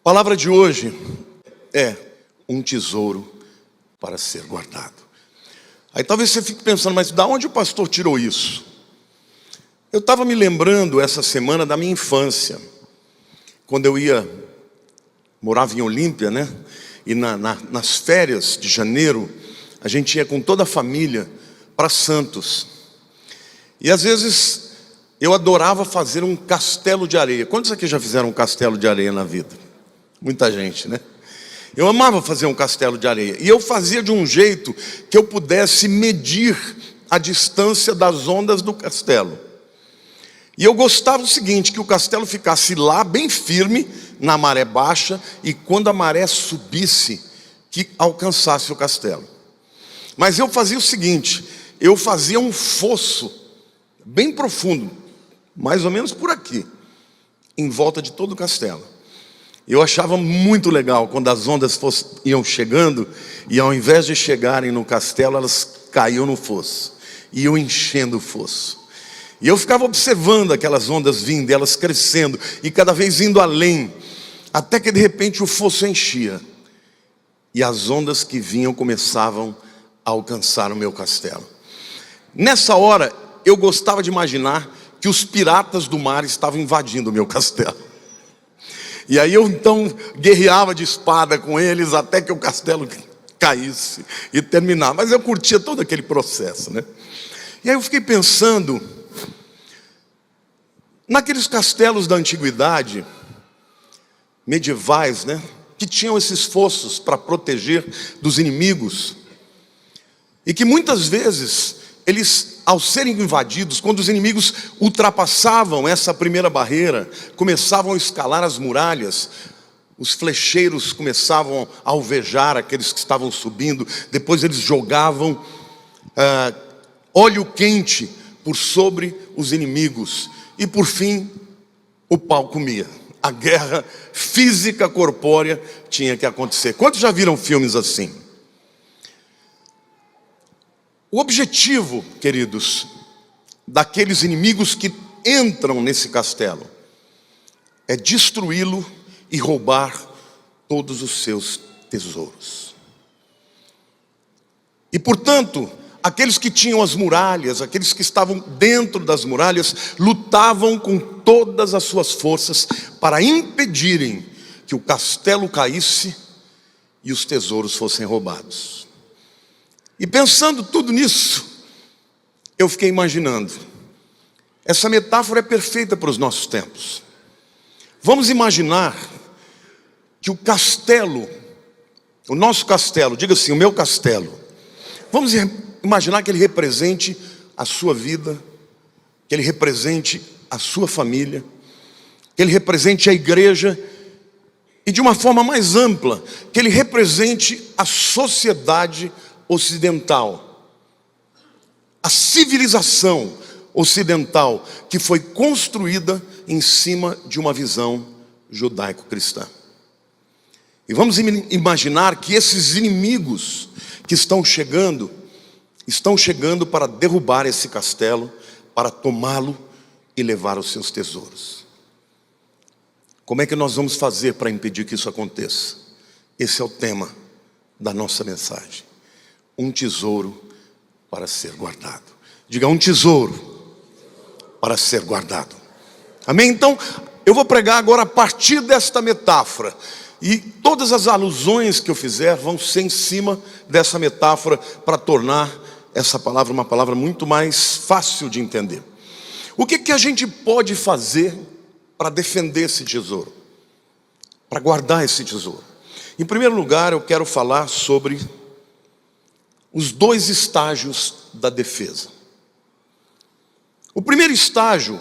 A palavra de hoje é um tesouro para ser guardado. Aí talvez você fique pensando, mas de onde o pastor tirou isso? Eu estava me lembrando essa semana da minha infância, quando eu morava em Olímpia, né? E nas férias de janeiro, a gente ia com toda a família para Santos. E às vezes eu adorava fazer um castelo de areia. Quantos aqui já fizeram um castelo de areia na vida? Muita gente, né? Eu amava fazer um castelo de areia. E eu fazia de um jeito que eu pudesse medir a distância das ondas do castelo. E eu gostava do seguinte, que o castelo ficasse lá bem firme na maré baixa, e quando a maré subisse, que alcançasse o castelo. Mas eu fazia o seguinte, eu fazia um fosso bem profundo, mais ou menos por aqui, em volta de todo o castelo. Eu achava muito legal quando as ondas iam chegando, e ao invés de chegarem no castelo, elas caíam no fosso, e iam enchendo o fosso. E eu ficava observando aquelas ondas vindo, elas crescendo, e cada vez indo além, até que de repente o fosso enchia, e as ondas que vinham começavam a alcançar o meu castelo. Nessa hora, eu gostava de imaginar que os piratas do mar estavam invadindo o meu castelo. E aí eu então guerreava de espada com eles até que o castelo caísse e terminava. Mas eu curtia todo aquele processo, né? E aí eu fiquei pensando naqueles castelos da antiguidade, medievais, né? Que tinham esses fossos para proteger dos inimigos. E que muitas vezes eles, ao serem invadidos, quando os inimigos ultrapassavam essa primeira barreira, começavam a escalar as muralhas, os flecheiros começavam a alvejar aqueles que estavam subindo, depois eles jogavam óleo quente por sobre os inimigos, e por fim, o pau comia. A guerra física corpórea tinha que acontecer. Quantos já viram filmes assim? O objetivo, queridos, daqueles inimigos que entram nesse castelo é destruí-lo e roubar todos os seus tesouros. E portanto, aqueles que tinham as muralhas, aqueles que estavam dentro das muralhas, lutavam com todas as suas forças para impedirem que o castelo caísse e os tesouros fossem roubados. E pensando tudo nisso, eu fiquei imaginando, essa metáfora é perfeita para os nossos tempos. Vamos imaginar que o castelo, o nosso castelo, diga assim, o meu castelo, vamos imaginar que ele represente a sua vida, que ele represente a sua família, que ele represente a igreja, e de uma forma mais ampla, que ele represente a sociedade ocidental, a civilização ocidental que foi construída em cima de uma visão judaico-cristã. E vamos imaginar que esses inimigos que estão chegando para derrubar esse castelo, para tomá-lo e levar os seus tesouros. Como é que nós vamos fazer para impedir que isso aconteça? Esse é o tema da nossa mensagem. Um tesouro para ser guardado. Diga, um tesouro para ser guardado. Amém? Então, eu vou pregar agora a partir desta metáfora. E todas as alusões que eu fizer vão ser em cima dessa metáfora para tornar essa palavra uma palavra muito mais fácil de entender. O que a gente pode fazer para defender esse tesouro? Para guardar esse tesouro? Em primeiro lugar, eu quero falar sobre os dois estágios da defesa. O primeiro estágio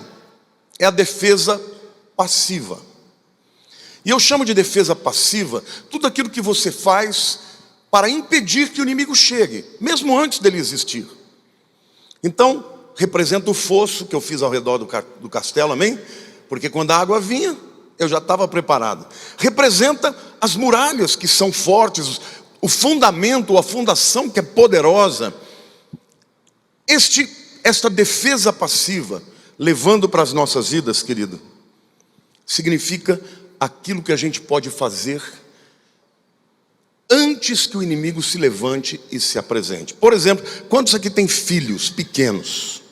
é a defesa passiva. E eu chamo de defesa passiva tudo aquilo que você faz para impedir que o inimigo chegue, mesmo antes dele existir. Então, representa o fosso que eu fiz ao redor do castelo, amém? Porque quando a água vinha, eu já estava preparado. Representa as muralhas que são fortes, o fundamento, a fundação que é poderosa. Esta defesa passiva, levando para as nossas vidas, querido, significa aquilo que a gente pode fazer antes que o inimigo se levante e se apresente. Por exemplo, quantos aqui têm filhos pequenos?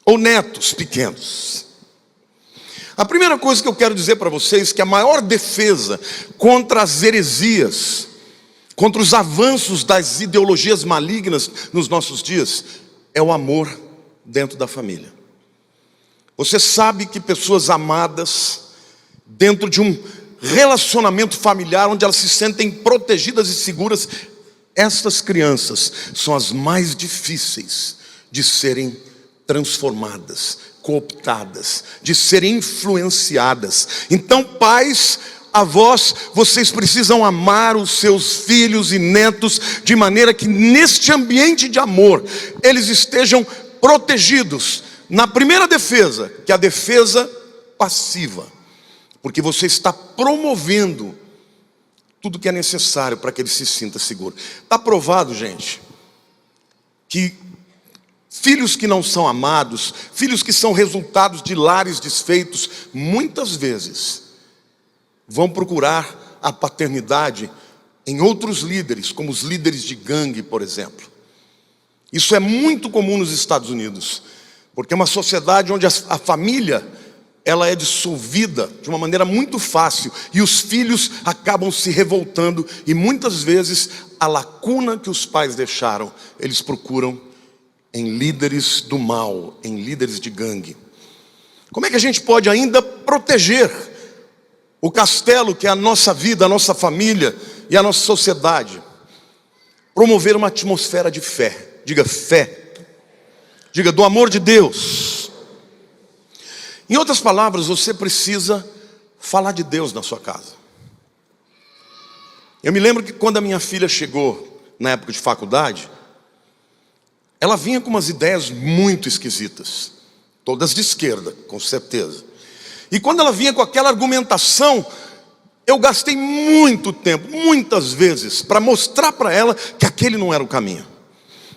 Ou netos pequenos? A primeira coisa que eu quero dizer para vocês é que a maior defesa contra as heresias, contra os avanços das ideologias malignas nos nossos dias, é o amor dentro da família. Você sabe que pessoas amadas, dentro de um relacionamento familiar, onde elas se sentem protegidas e seguras, estas crianças são as mais difíceis de serem transformadas, cooptadas, de serem influenciadas. Então, pais, avós, vocês precisam amar os seus filhos e netos de maneira que neste ambiente de amor eles estejam protegidos. Na primeira defesa, que é a defesa passiva, porque você está promovendo tudo que é necessário para que ele se sinta seguro. Está provado, gente, que filhos que não são amados, filhos que são resultados de lares desfeitos, muitas vezes vão procurar a paternidade em outros líderes, como os líderes de gangue, por exemplo. Isso é muito comum nos Estados Unidos, porque é uma sociedade onde a família, ela é dissolvida de uma maneira muito fácil, e os filhos acabam se revoltando, e muitas vezes a lacuna que os pais deixaram, eles procuram em líderes do mal, em líderes de gangue. Como é que a gente pode ainda proteger o castelo que é a nossa vida, a nossa família e a nossa sociedade? Promover uma atmosfera de fé. Diga fé. Diga do amor de Deus. Em outras palavras, você precisa falar de Deus na sua casa. Eu me lembro que quando a minha filha chegou na época de faculdade, ela vinha com umas ideias muito esquisitas, todas de esquerda, com certeza. E quando ela vinha com aquela argumentação, eu gastei muito tempo, muitas vezes, para mostrar para ela que aquele não era o caminho,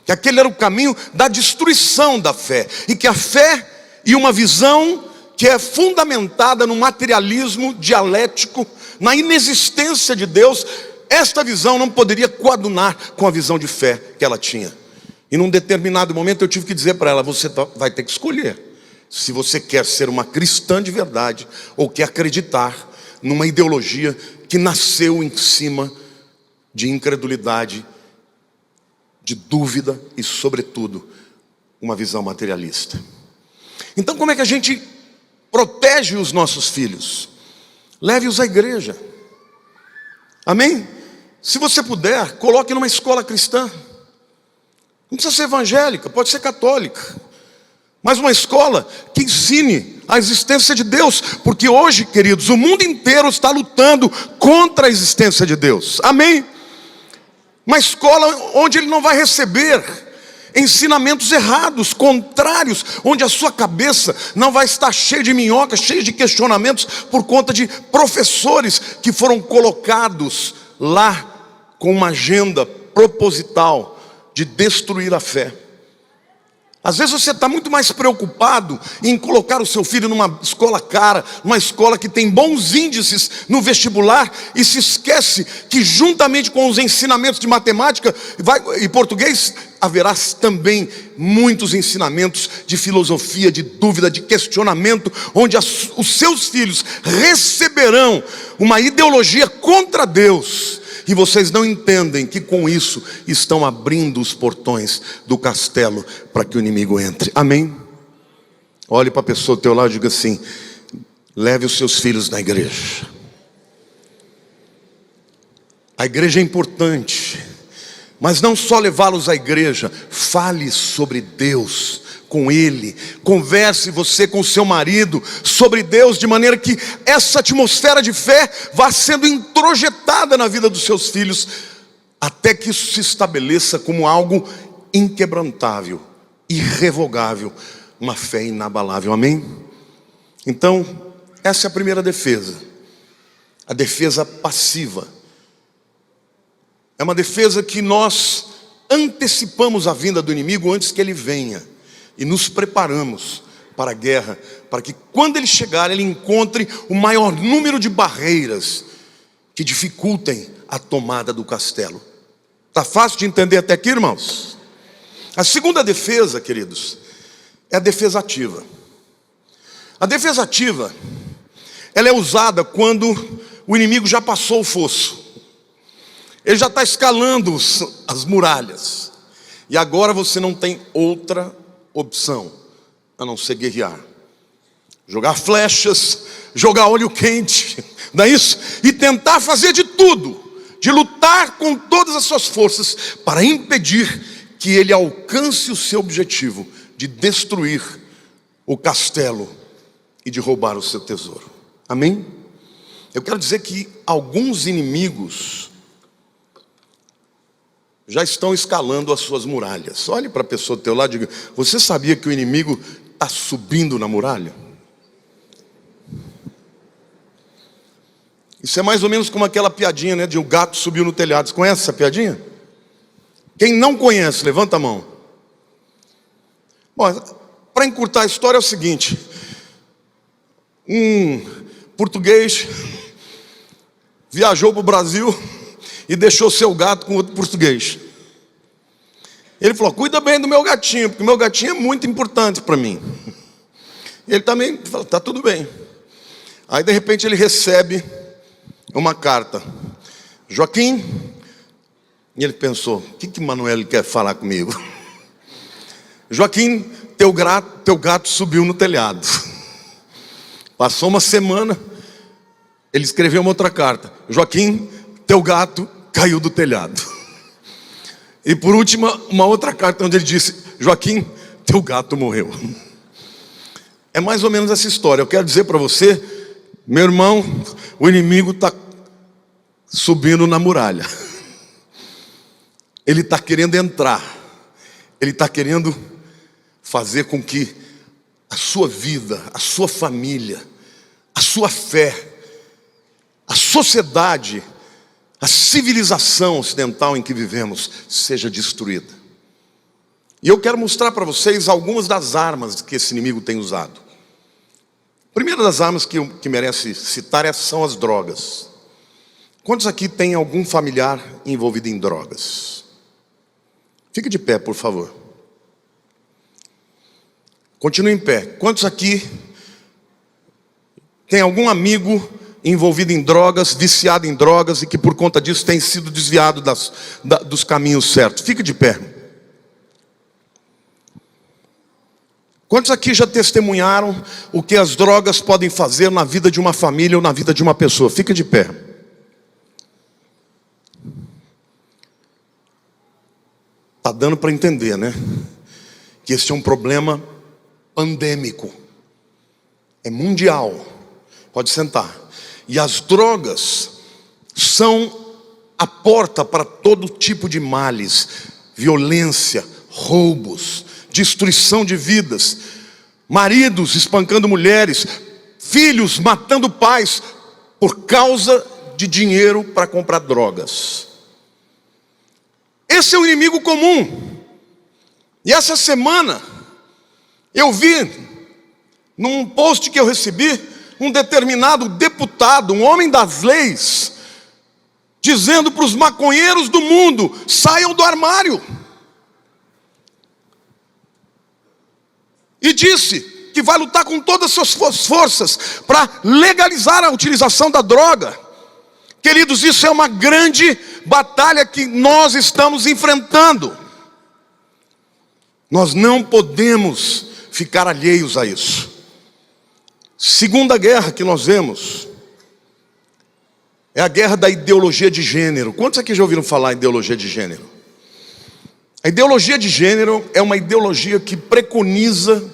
que aquele era o caminho da destruição da fé, e que a fé e uma visão que é fundamentada no materialismo dialético, na inexistência de Deus, esta visão não poderia coadunar com a visão de fé que ela tinha. E num determinado momento eu tive que dizer para ela: você vai ter que escolher se você quer ser uma cristã de verdade ou quer acreditar numa ideologia que nasceu em cima de incredulidade, de dúvida e, sobretudo, uma visão materialista. Então, como é que a gente protege os nossos filhos? Leve-os à igreja. Amém? Se você puder, coloque numa escola cristã. Não precisa ser evangélica, pode ser católica, mas uma escola que ensine a existência de Deus, porque hoje, queridos, o mundo inteiro está lutando contra a existência de Deus. Amém? Uma escola onde ele não vai receber ensinamentos errados, contrários, onde a sua cabeça não vai estar cheia de minhocas, cheia de questionamentos por conta de professores que foram colocados lá com uma agenda proposital de destruir a fé. Às vezes você está muito mais preocupado em colocar o seu filho numa escola cara, numa escola que tem bons índices no vestibular, e se esquece que juntamente com os ensinamentos de matemática e português, haverá também muitos ensinamentos de filosofia, de dúvida, de questionamento, onde os seus filhos receberão uma ideologia contra Deus. E vocês não entendem que com isso estão abrindo os portões do castelo para que o inimigo entre. Amém? Olhe para a pessoa do teu lado e diga assim: leve os seus filhos na igreja. A igreja é importante, mas não só levá-los à igreja. Fale sobre Deus com ele, converse você com o seu marido sobre Deus, de maneira que essa atmosfera de fé vá sendo introjetada na vida dos seus filhos, até que isso se estabeleça como algo inquebrantável, irrevogável, uma fé inabalável. Amém? Então, essa é a primeira defesa, a defesa passiva. É uma defesa que nós antecipamos a vinda do inimigo antes que ele venha, e nos preparamos para a guerra, para que quando ele chegar, ele encontre o maior número de barreiras que dificultem a tomada do castelo. Está fácil de entender até aqui, irmãos? A segunda defesa, queridos, é a defesa ativa. A defesa ativa, ela é usada quando o inimigo já passou o fosso. Ele já está escalando as muralhas. E agora você não tem outra opção a não ser guerrear. Jogar flechas, jogar óleo quente, não é isso? E tentar fazer de tudo, de lutar com todas as suas forças para impedir que ele alcance o seu objetivo de destruir o castelo e de roubar o seu tesouro. Amém? Eu quero dizer que alguns inimigos já estão escalando as suas muralhas. Olhe para a pessoa do teu lado e diga: você sabia que o inimigo está subindo na muralha? Isso é mais ou menos como aquela piadinha, né, de um gato subiu no telhado. Você conhece essa piadinha? Quem não conhece, levanta a mão. Bom, para encurtar a história é o seguinte: um português viajou para o Brasil e deixou seu gato com outro português. Ele falou: cuida bem do meu gatinho, porque meu gatinho é muito importante para mim. Ele também falou: tá tudo bem. Aí de repente ele recebe uma carta: Joaquim. E ele pensou: o que Manuel quer falar comigo? Joaquim, teu gato subiu no telhado. Passou uma semana, ele escreveu uma outra carta: Joaquim, teu gato caiu do telhado. E por último, uma outra carta onde ele disse: Joaquim, teu gato morreu. É mais ou menos essa história. Eu quero dizer para você, meu irmão, o inimigo está subindo na muralha. Ele está querendo entrar. Ele está querendo fazer com que a sua vida, a sua família, a sua fé, a sociedade, a civilização ocidental em que vivemos seja destruída. E eu quero mostrar para vocês algumas das armas que esse inimigo tem usado. A primeira das armas que merece citar são as drogas. Quantos aqui têm algum familiar envolvido em drogas? Fique de pé, por favor. Continue em pé. Quantos aqui tem algum amigo envolvido em drogas, viciado em drogas, e que por conta disso tem sido desviado dos caminhos certos? Fique de pé. Quantos aqui já testemunharam o que as drogas podem fazer na vida de uma família ou na vida de uma pessoa? Fique de pé. Está dando para entender, né? Que esse é um problema pandêmico. É mundial. Pode sentar. E as drogas são a porta para todo tipo de males: violência, roubos, destruição de vidas, maridos espancando mulheres, filhos matando pais por causa de dinheiro para comprar drogas. Esse é o inimigo comum. E essa semana eu vi num post que eu recebi um determinado deputado, um homem das leis, dizendo para os maconheiros do mundo: saiam do armário. E disse que vai lutar com todas as suas forças para legalizar a utilização da droga. Queridos, isso é uma grande batalha que nós estamos enfrentando. Nós não podemos ficar alheios a isso. Segunda guerra que nós vemos é a guerra da ideologia de gênero. Quantos aqui já ouviram falar em ideologia de gênero? A ideologia de gênero é uma ideologia que preconiza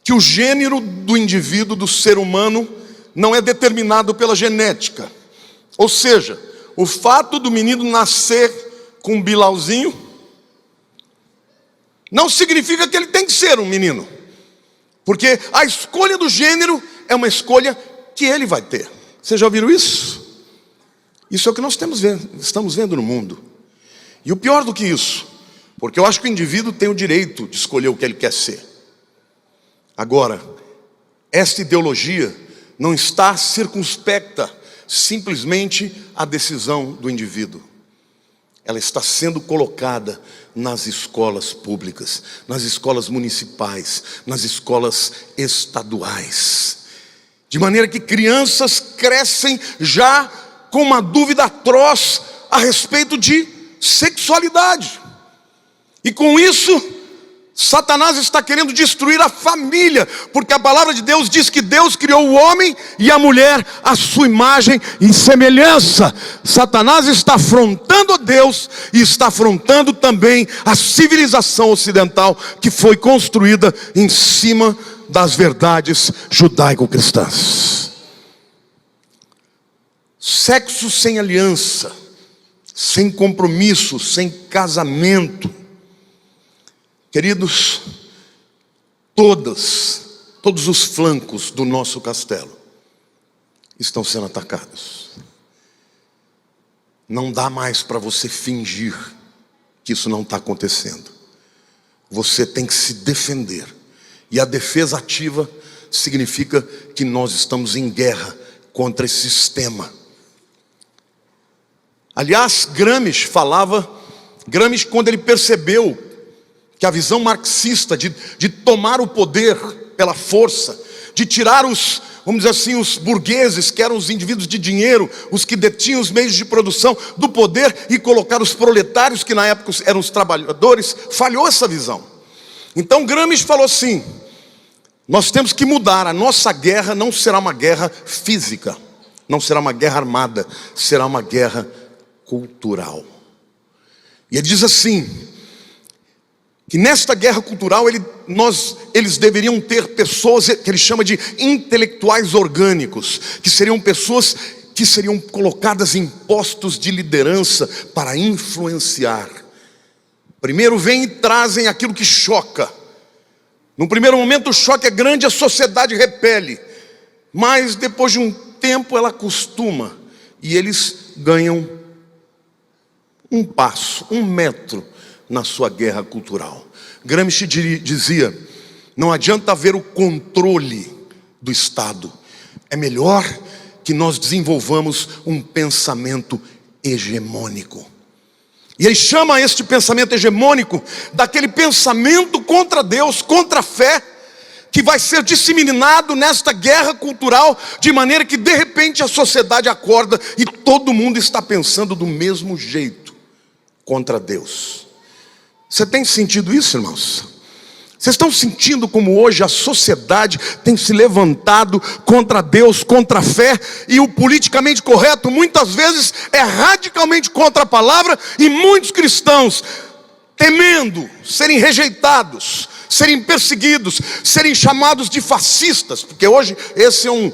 que o gênero do indivíduo, do ser humano, não é determinado pela genética. Ou seja, o fato do menino nascer com um bilauzinho não significa que ele tem que ser um menino, porque a escolha do gênero é uma escolha que ele vai ter. Vocês já ouviram isso? Isso é o que nós estamos vendo no mundo. E o pior do que isso, porque eu acho que o indivíduo tem o direito de escolher o que ele quer ser. Agora, esta ideologia não está circunspecta simplesmente à decisão do indivíduo. Ela está sendo colocada nas escolas públicas, nas escolas municipais, nas escolas estaduais. De maneira que crianças crescem já com uma dúvida atroz a respeito de sexualidade. E com isso, Satanás está querendo destruir a família, porque a palavra de Deus diz que Deus criou o homem e a mulher à sua imagem e semelhança. Satanás está afrontando a Deus e está afrontando também a civilização ocidental que foi construída em cima das verdades judaico-cristãs. Sexo sem aliança, sem compromisso, sem casamento. Queridos, todos os flancos do nosso castelo estão sendo atacados. Não dá mais para você fingir que isso não está acontecendo. Você tem que se defender. E a defesa ativa significa que nós estamos em guerra contra esse sistema. Aliás, Gramsci, quando ele percebeu que a visão marxista de tomar o poder pela força, de tirar vamos dizer assim, os burgueses, que eram os indivíduos de dinheiro, os que detinham os meios de produção do poder, e colocar os proletários, que na época eram os trabalhadores, falhou essa visão. Então Gramsci falou assim: nós temos que mudar, a nossa guerra não será uma guerra física, não será uma guerra armada, será uma guerra cultural. E ele diz assim, que nesta guerra cultural eles deveriam ter pessoas que ele chama de intelectuais orgânicos, que seriam pessoas que seriam colocadas em postos de liderança para influenciar. Primeiro vêm e trazem aquilo que choca. No primeiro momento o choque é grande, a sociedade repele, mas depois de um tempo ela acostuma e eles ganham um passo, 1 metro na sua guerra cultural. Gramsci dizia: não adianta haver o controle do Estado, é melhor que nós desenvolvamos um pensamento hegemônico. E ele chama este pensamento hegemônico daquele pensamento contra Deus, contra a fé, que vai ser disseminado nesta guerra cultural, de maneira que de repente a sociedade acorda e todo mundo está pensando do mesmo jeito contra Deus. Você tem sentido isso, irmãos? Vocês estão sentindo como hoje a sociedade tem se levantado contra Deus, contra a fé, e o politicamente correto muitas vezes é radicalmente contra a palavra, e muitos cristãos temendo serem rejeitados, serem perseguidos, serem chamados de fascistas, porque hoje esse é um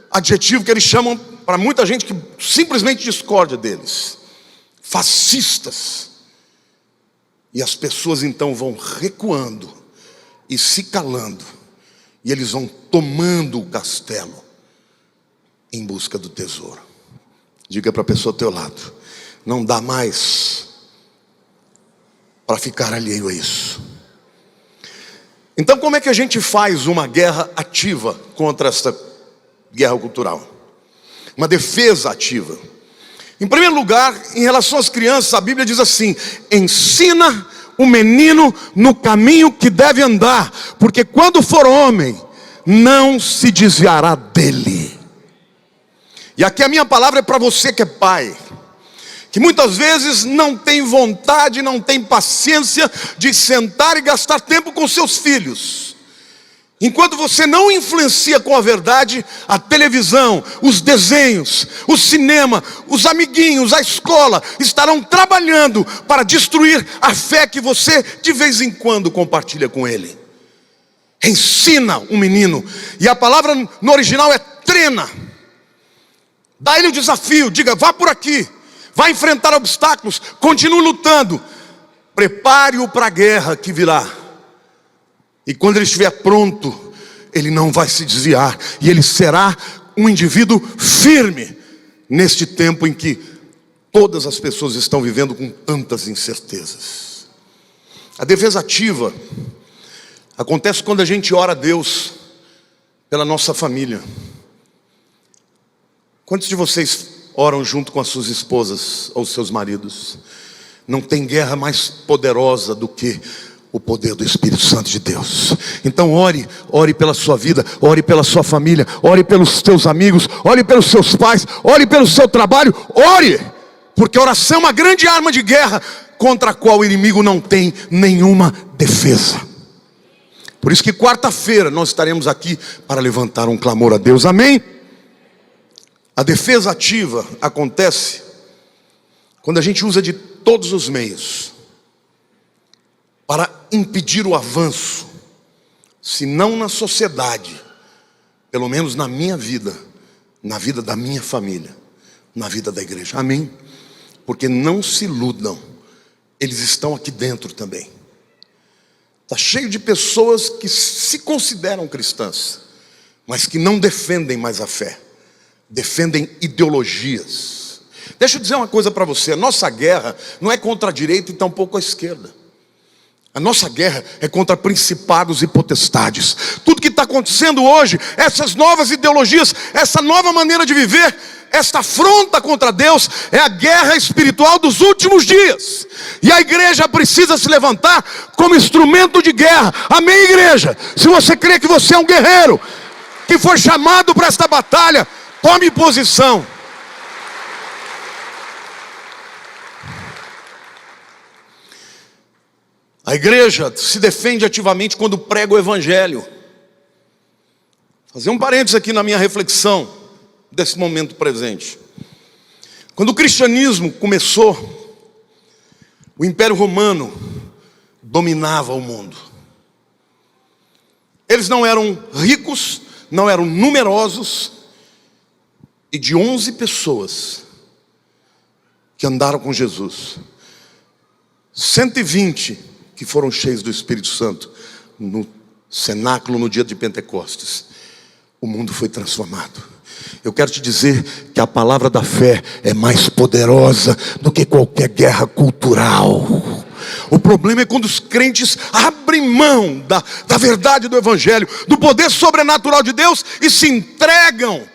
adjetivo que eles chamam para muita gente que simplesmente discorda deles, fascistas. E as pessoas então vão recuando e se calando, e eles vão tomando o castelo em busca do tesouro. Diga para a pessoa ao teu lado: não dá mais para ficar alheio a isso. Então como é que a gente faz uma guerra ativa contra esta guerra cultural? Uma defesa ativa. Em primeiro lugar, em relação às crianças, a Bíblia diz assim: ensina o menino no caminho que deve andar, porque quando for homem, não se desviará dele. E aqui a minha palavra é para você que é pai, que muitas vezes não tem vontade, não tem paciência de sentar e gastar tempo com seus filhos. Enquanto você não influencia com a verdade, a televisão, os desenhos, o cinema, os amiguinhos, a escola estarão trabalhando para destruir a fé que você de vez em quando compartilha com ele. Ensina o menino, e a palavra no original é treina. Dá ele o desafio, diga: vá por aqui, vá enfrentar obstáculos, continue lutando, prepare-o para a guerra que virá. E quando ele estiver pronto, ele não vai se desviar, e ele será um indivíduo firme neste tempo em que todas as pessoas estão vivendo com tantas incertezas. A defesa ativa Acontece quando a gente ora a Deus pela nossa família. Quantos de vocês oram junto com as suas esposas ou seus maridos? Não tem guerra mais poderosa do que o poder do Espírito Santo de Deus. Então ore pela sua vida, ore pela sua família, ore pelos teus amigos, ore pelos seus pais, ore pelo seu trabalho, ore, porque a oração é uma grande arma de guerra contra a qual o inimigo não tem nenhuma defesa. Por isso que quarta-feira nós estaremos aqui para levantar um clamor a Deus, amém? A defesa ativa acontece quando a gente usa de todos os meios para impedir o avanço, se não na sociedade, pelo menos na minha vida, na vida da minha família, na vida da igreja, amém? Porque não se iludam, eles estão aqui dentro também. Está cheio de pessoas que se consideram cristãs, mas que não defendem mais a fé, defendem ideologias. Deixa eu dizer uma coisa para você, a nossa guerra não é contra a direita e tampouco a esquerda. A nossa guerra é contra principados e potestades. Tudo que está acontecendo hoje, essas novas ideologias, essa nova maneira de viver, esta afronta contra Deus, é a guerra espiritual dos últimos dias. E a igreja precisa se levantar como instrumento de guerra. Amém, igreja? Se você crê que você é um guerreiro, que foi chamado para esta batalha, tome posição. A igreja se defende ativamente quando prega o evangelho. Vou fazer um parênteses aqui na minha reflexão desse momento presente. Quando o cristianismo começou, o Império Romano dominava o mundo. Eles não eram ricos, não eram numerosos, e de 11 pessoas que andaram com Jesus, 120 que foram cheios do Espírito Santo no cenáculo no dia de Pentecostes, o mundo foi transformado. Eu quero te dizer que a palavra da fé é mais poderosa do que qualquer guerra cultural. O problema é quando os crentes abrem mão da verdade do evangelho, do poder sobrenatural de Deus, e se entregam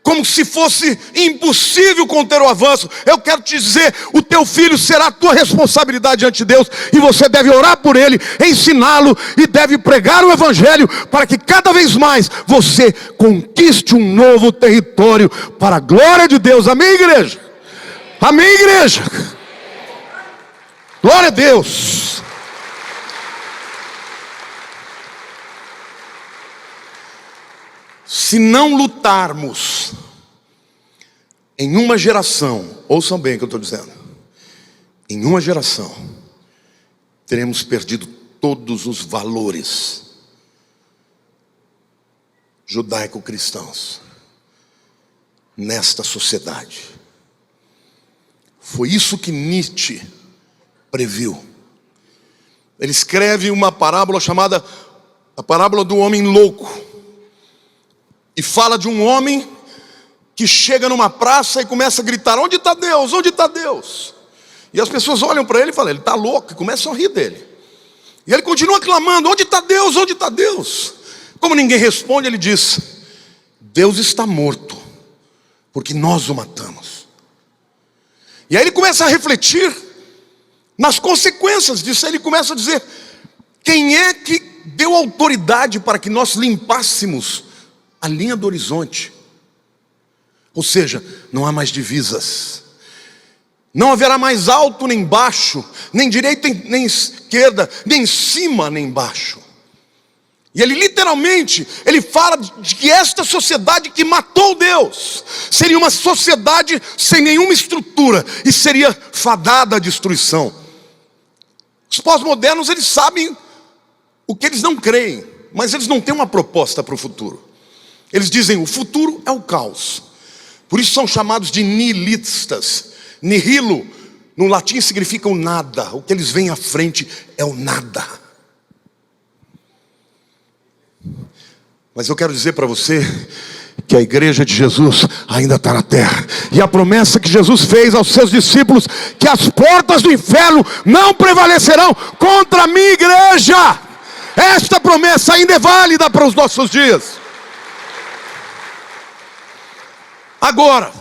como se fosse impossível conter o avanço. Eu quero te dizer, o teu filho será a tua responsabilidade diante de Deus, e você deve orar por ele, ensiná-lo, e deve pregar o evangelho, para que cada vez mais você conquiste um novo território, para a glória de Deus, amém, igreja? Amém, igreja? Glória a Deus. Se não lutarmos em uma geração, ouçam bem o que eu estou dizendo, em uma geração, teremos perdido todos os valores judaico-cristãos nesta sociedade. Foi isso que Nietzsche previu. Ele escreve uma parábola chamada a parábola do homem louco. E fala de um homem que chega numa praça e começa a gritar: onde está Deus? Onde está Deus? E as pessoas olham para ele e falam: ele está louco, e começam a rir dele. E ele continua clamando: onde está Deus? Onde está Deus? Como ninguém responde, ele diz: Deus está morto, porque nós o matamos. E aí ele começa a refletir nas consequências disso. Ele começa a dizer: quem é que deu autoridade para que nós limpássemos a linha do horizonte? Ou seja, não há mais divisas, não haverá mais alto nem baixo, nem direita nem esquerda, nem cima nem baixo. E ele literalmente, ele fala de que esta sociedade que matou Deus seria uma sociedade sem nenhuma estrutura e seria fadada à destruição. Os pós-modernos, eles sabem o que eles não creem, mas eles não têm uma proposta para o futuro. Eles dizem: o futuro é o caos. Por isso são chamados de nihilistas. Nihilo, no latim, significa o nada. O que eles veem à frente é o nada. Mas eu quero dizer para você que a igreja de Jesus ainda está na terra. E a promessa que Jesus fez aos seus discípulos, que as portas do inferno não prevalecerão contra a minha igreja. Esta promessa ainda é válida para os nossos dias. Agora,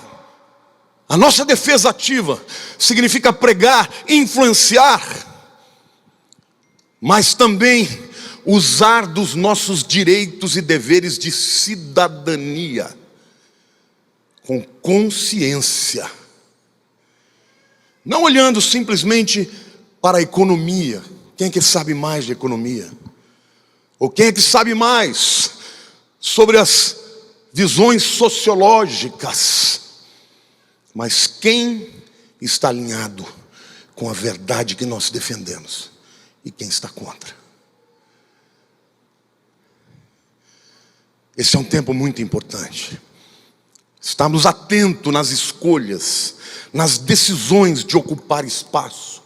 a nossa defesa ativa significa pregar, influenciar, mas também usar dos nossos direitos e deveres de cidadania com consciência, não olhando simplesmente para a economia. Quem é que sabe mais de economia? Ou quem é que sabe mais sobre as visões sociológicas? Mas quem está alinhado com a verdade que nós defendemos e quem está contra? Esse é um tempo muito importante. Estamos atentos nas escolhas, nas decisões de ocupar espaço.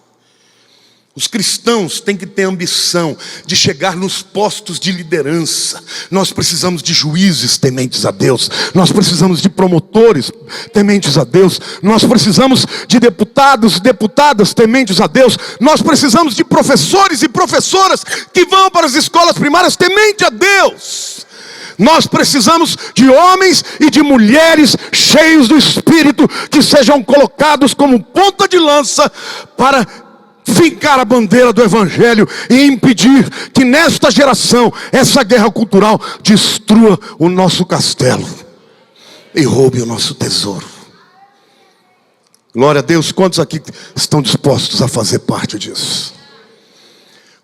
Os cristãos têm que ter ambição de chegar nos postos de liderança. Nós precisamos de juízes tementes a Deus. Nós precisamos de promotores tementes a Deus. Nós precisamos de deputados e deputadas tementes a Deus. Nós precisamos de professores e professoras que vão para as escolas primárias tementes a Deus. Nós precisamos de homens e de mulheres cheios do Espírito, que sejam colocados como ponta de lança para fincar a bandeira do Evangelho e impedir que nesta geração essa guerra cultural destrua o nosso castelo e roube o nosso tesouro. Glória a Deus. Quantos aqui estão dispostos a fazer parte disso?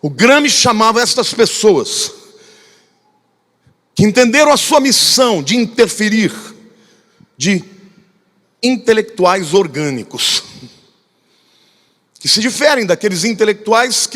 O Gramsci chamava estas pessoas que entenderam a sua missão de interferir, de intelectuais orgânicos, que se diferem daqueles intelectuais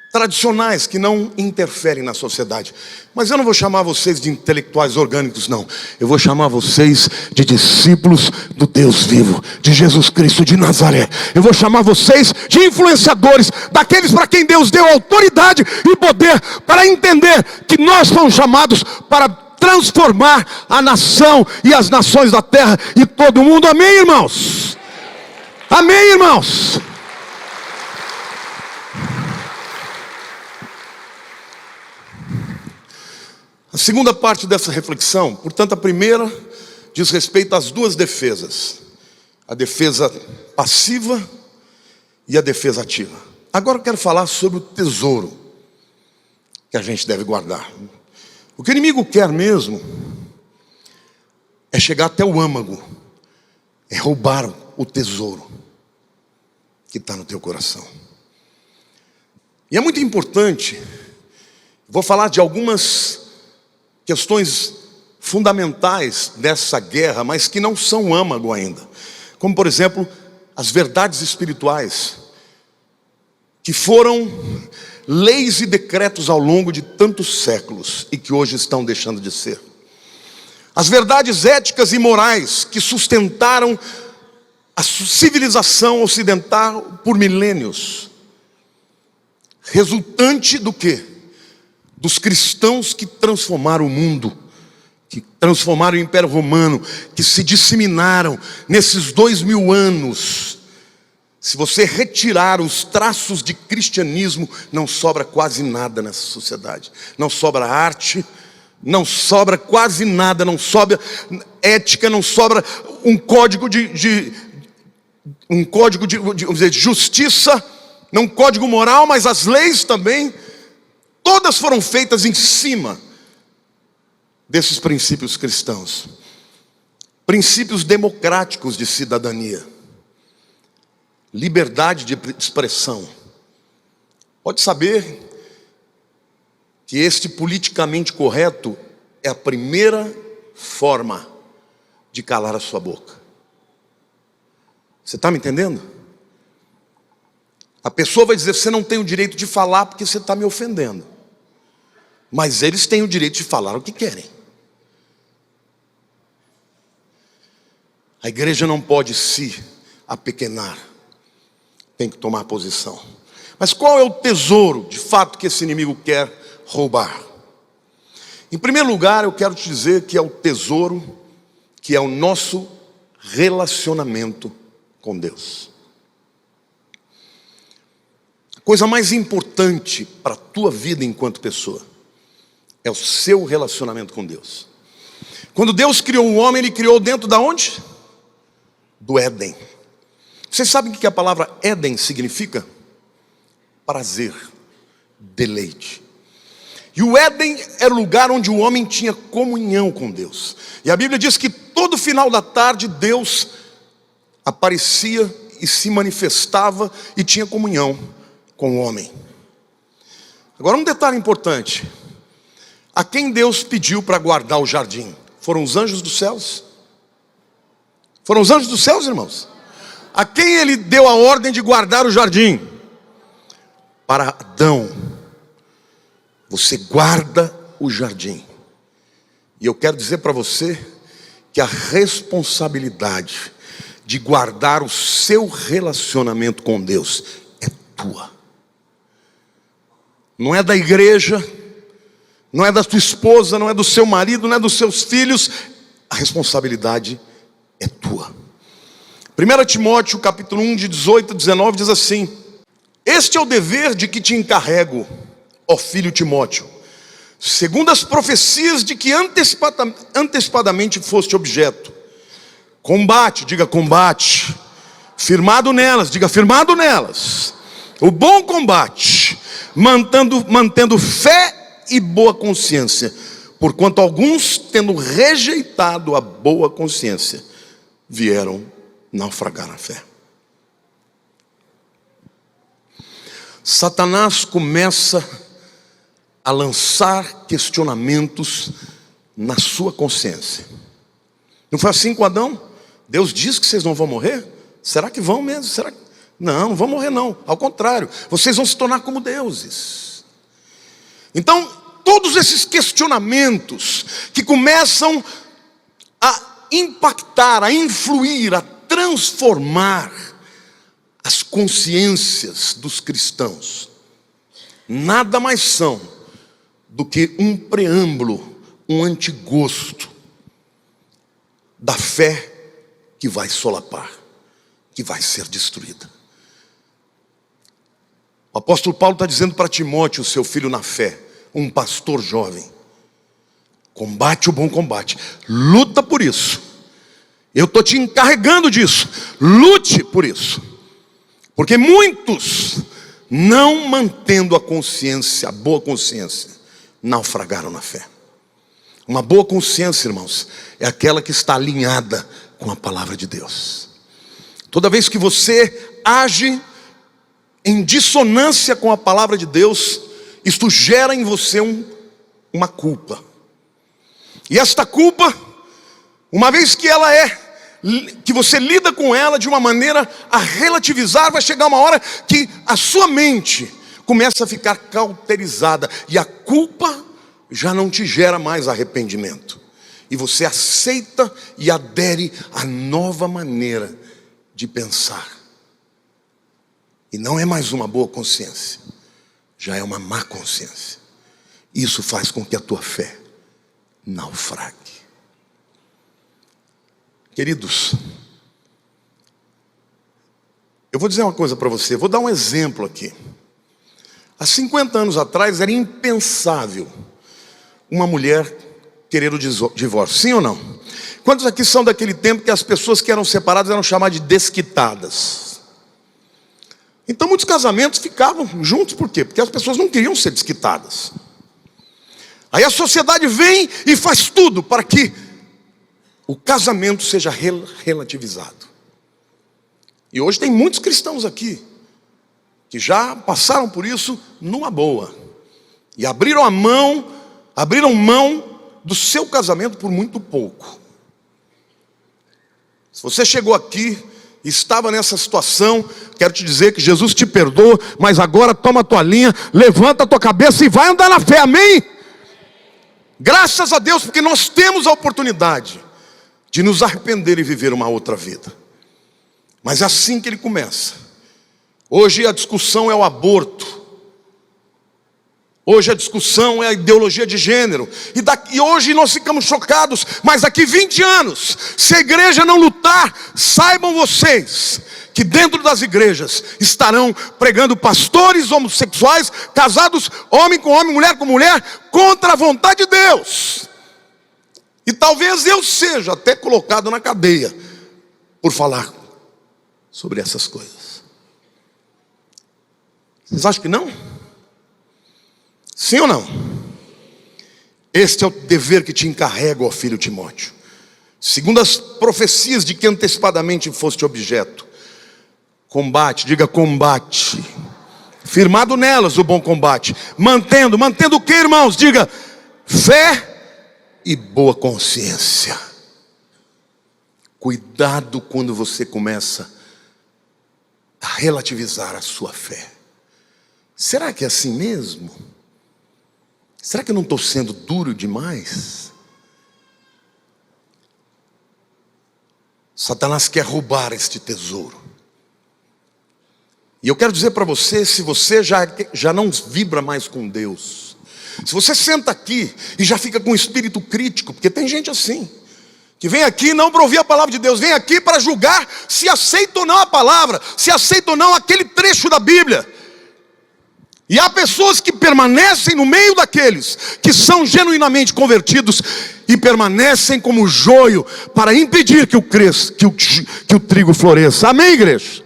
tradicionais, que não interferem na sociedade. Mas eu não vou chamar vocês de intelectuais orgânicos, não. Eu vou chamar vocês de discípulos do Deus vivo, de Jesus Cristo de Nazaré. Eu vou chamar vocês de influenciadores, daqueles para quem Deus deu autoridade e poder, para entender que nós somos chamados para transformar a nação e as nações da terra e todo mundo. Amém, irmãos? Amém, irmãos? A segunda parte dessa reflexão, portanto, a primeira diz respeito às duas defesas: a defesa passiva e a defesa ativa. Agora eu quero falar sobre o tesouro que a gente deve guardar. O que o inimigo quer mesmo é chegar até o âmago, é roubar o tesouro que está no teu coração. E é muito importante, vou falar de algumas questões fundamentais dessa guerra, mas que não são âmago ainda. Como, por exemplo, as verdades espirituais, que foram leis e decretos ao longo de tantos séculos e que hoje estão deixando de ser. As verdades éticas e morais que sustentaram a civilização ocidental por milênios. Resultante do quê? Dos cristãos que transformaram o mundo, que transformaram o Império Romano, que se disseminaram nesses 2000 anos. Se você retirar os traços de cristianismo, não sobra quase nada nessa sociedade. Não sobra arte, não sobra quase nada, não sobra ética, não sobra um código de justiça, não um código moral, mas as leis também. Todas foram feitas em cima desses princípios cristãos. Princípios democráticos de cidadania. Liberdade de expressão. Pode saber que este politicamente correto é a primeira forma de calar a sua boca. Você está me entendendo? A pessoa vai dizer: você não tem o direito de falar porque você está me ofendendo. Mas eles têm o direito de falar o que querem. A igreja não pode se apequenar. Tem que tomar posição. Mas qual é o tesouro, de fato, que esse inimigo quer roubar? Em primeiro lugar, eu quero te dizer que é o tesouro, que é o nosso relacionamento com Deus. A coisa mais importante para a tua vida enquanto pessoa é o seu relacionamento com Deus. Quando Deus criou o homem, Ele criou dentro da onde? Do Éden. Vocês sabem o que a palavra Éden significa? Prazer, deleite. E o Éden era o lugar onde o homem tinha comunhão com Deus. E a Bíblia diz que todo final da tarde Deus aparecia e se manifestava e tinha comunhão com o homem. Agora um detalhe importante. A quem Deus pediu para guardar o jardim? Foram os anjos dos céus? Foram os anjos dos céus, irmãos? A quem Ele deu a ordem de guardar o jardim? Para Adão. Você guarda o jardim. E eu quero dizer para você que a responsabilidade de guardar o seu relacionamento com Deus é tua. Não é da igreja, não é da tua esposa, não é do seu marido, não é dos seus filhos. A responsabilidade é tua. 1 Timóteo capítulo 1, de 18 a 19 diz assim: este é o dever de que te encarrego, ó filho Timóteo, segundo as profecias de que antecipadamente foste objeto. Combate, diga combate. Firmado nelas, diga firmado nelas. O bom combate, mantendo fé e boa consciência. Porquanto alguns, tendo rejeitado a boa consciência, vieram naufragar na fé. Satanás começa a lançar questionamentos na sua consciência. Não foi assim com Adão? Deus diz que vocês não vão morrer? Será que vão mesmo? Será que... Não, não vão morrer não. Ao contrário, vocês vão se tornar como deuses. Então, todos esses questionamentos que começam a impactar, a influir, a transformar as consciências dos cristãos, nada mais são do que um preâmbulo, um antigosto da fé que vai solapar, que vai ser destruída. O apóstolo Paulo está dizendo para Timóteo, seu filho na fé, um pastor jovem: combate o bom combate, luta por isso. Eu estou te encarregando disso, lute por isso. Porque muitos, não mantendo a consciência, a boa consciência, naufragaram na fé. Uma boa consciência, irmãos, é aquela que está alinhada com a palavra de Deus. Toda vez que você age em dissonância com a palavra de Deus, isto gera em você uma culpa. E esta culpa, uma vez que você lida com ela de uma maneira a relativizar, vai chegar uma hora que a sua mente começa a ficar cauterizada, e a culpa já não te gera mais arrependimento, e você aceita e adere à nova maneira de pensar. E não é mais uma boa consciência, já é uma má consciência. Isso faz com que a tua fé naufrague. Queridos, eu vou dizer uma coisa para você, vou dar um exemplo aqui. Há 50 anos atrás era impensável uma mulher querer o divórcio, sim ou não? Quantos aqui são daquele tempo que as pessoas que eram separadas eram chamadas de desquitadas? Então muitos casamentos ficavam juntos, por quê? Porque as pessoas não queriam ser desquitadas. Aí a sociedade vem e faz tudo para que o casamento seja relativizado. E hoje tem muitos cristãos aqui que já passaram por isso numa boa, e abriram mão do seu casamento por muito pouco. Se você chegou aqui e estava nessa situação, quero te dizer que Jesus te perdoa, mas agora toma a tua linha, levanta a tua cabeça e vai andar na fé, amém? Graças a Deus, porque nós temos a oportunidade de nos arrepender e viver uma outra vida. Mas é assim que ele começa. Hoje a discussão é o aborto. Hoje a discussão é a ideologia de gênero. E hoje nós ficamos chocados, mas daqui 20 anos, se a igreja não lutar, saibam vocês que dentro das igrejas estarão pregando pastores homossexuais, casados, homem com homem, mulher com mulher, contra a vontade de Deus. E talvez eu seja até colocado na cadeia por falar sobre essas coisas. Vocês acham que não? Sim ou não? Este é o dever que te encarrego, ó filho Timóteo, segundo as profecias de que antecipadamente foste objeto. Combate, diga combate, firmado nelas o bom combate, mantendo o que, irmãos? Diga fé e boa consciência. Cuidado quando você começa a relativizar a sua fé. Será que é assim mesmo? Será que eu não estou sendo duro demais? Satanás quer roubar este tesouro. E eu quero dizer para você, se você já não vibra mais com Deus, se você senta aqui e já fica com espírito crítico, porque tem gente assim, que vem aqui não para ouvir a palavra de Deus, vem aqui para julgar se aceita ou não a palavra, se aceita ou não aquele trecho da Bíblia. E há pessoas que permanecem no meio daqueles que são genuinamente convertidos e permanecem como joio para impedir que o trigo floresça. Amém, igreja?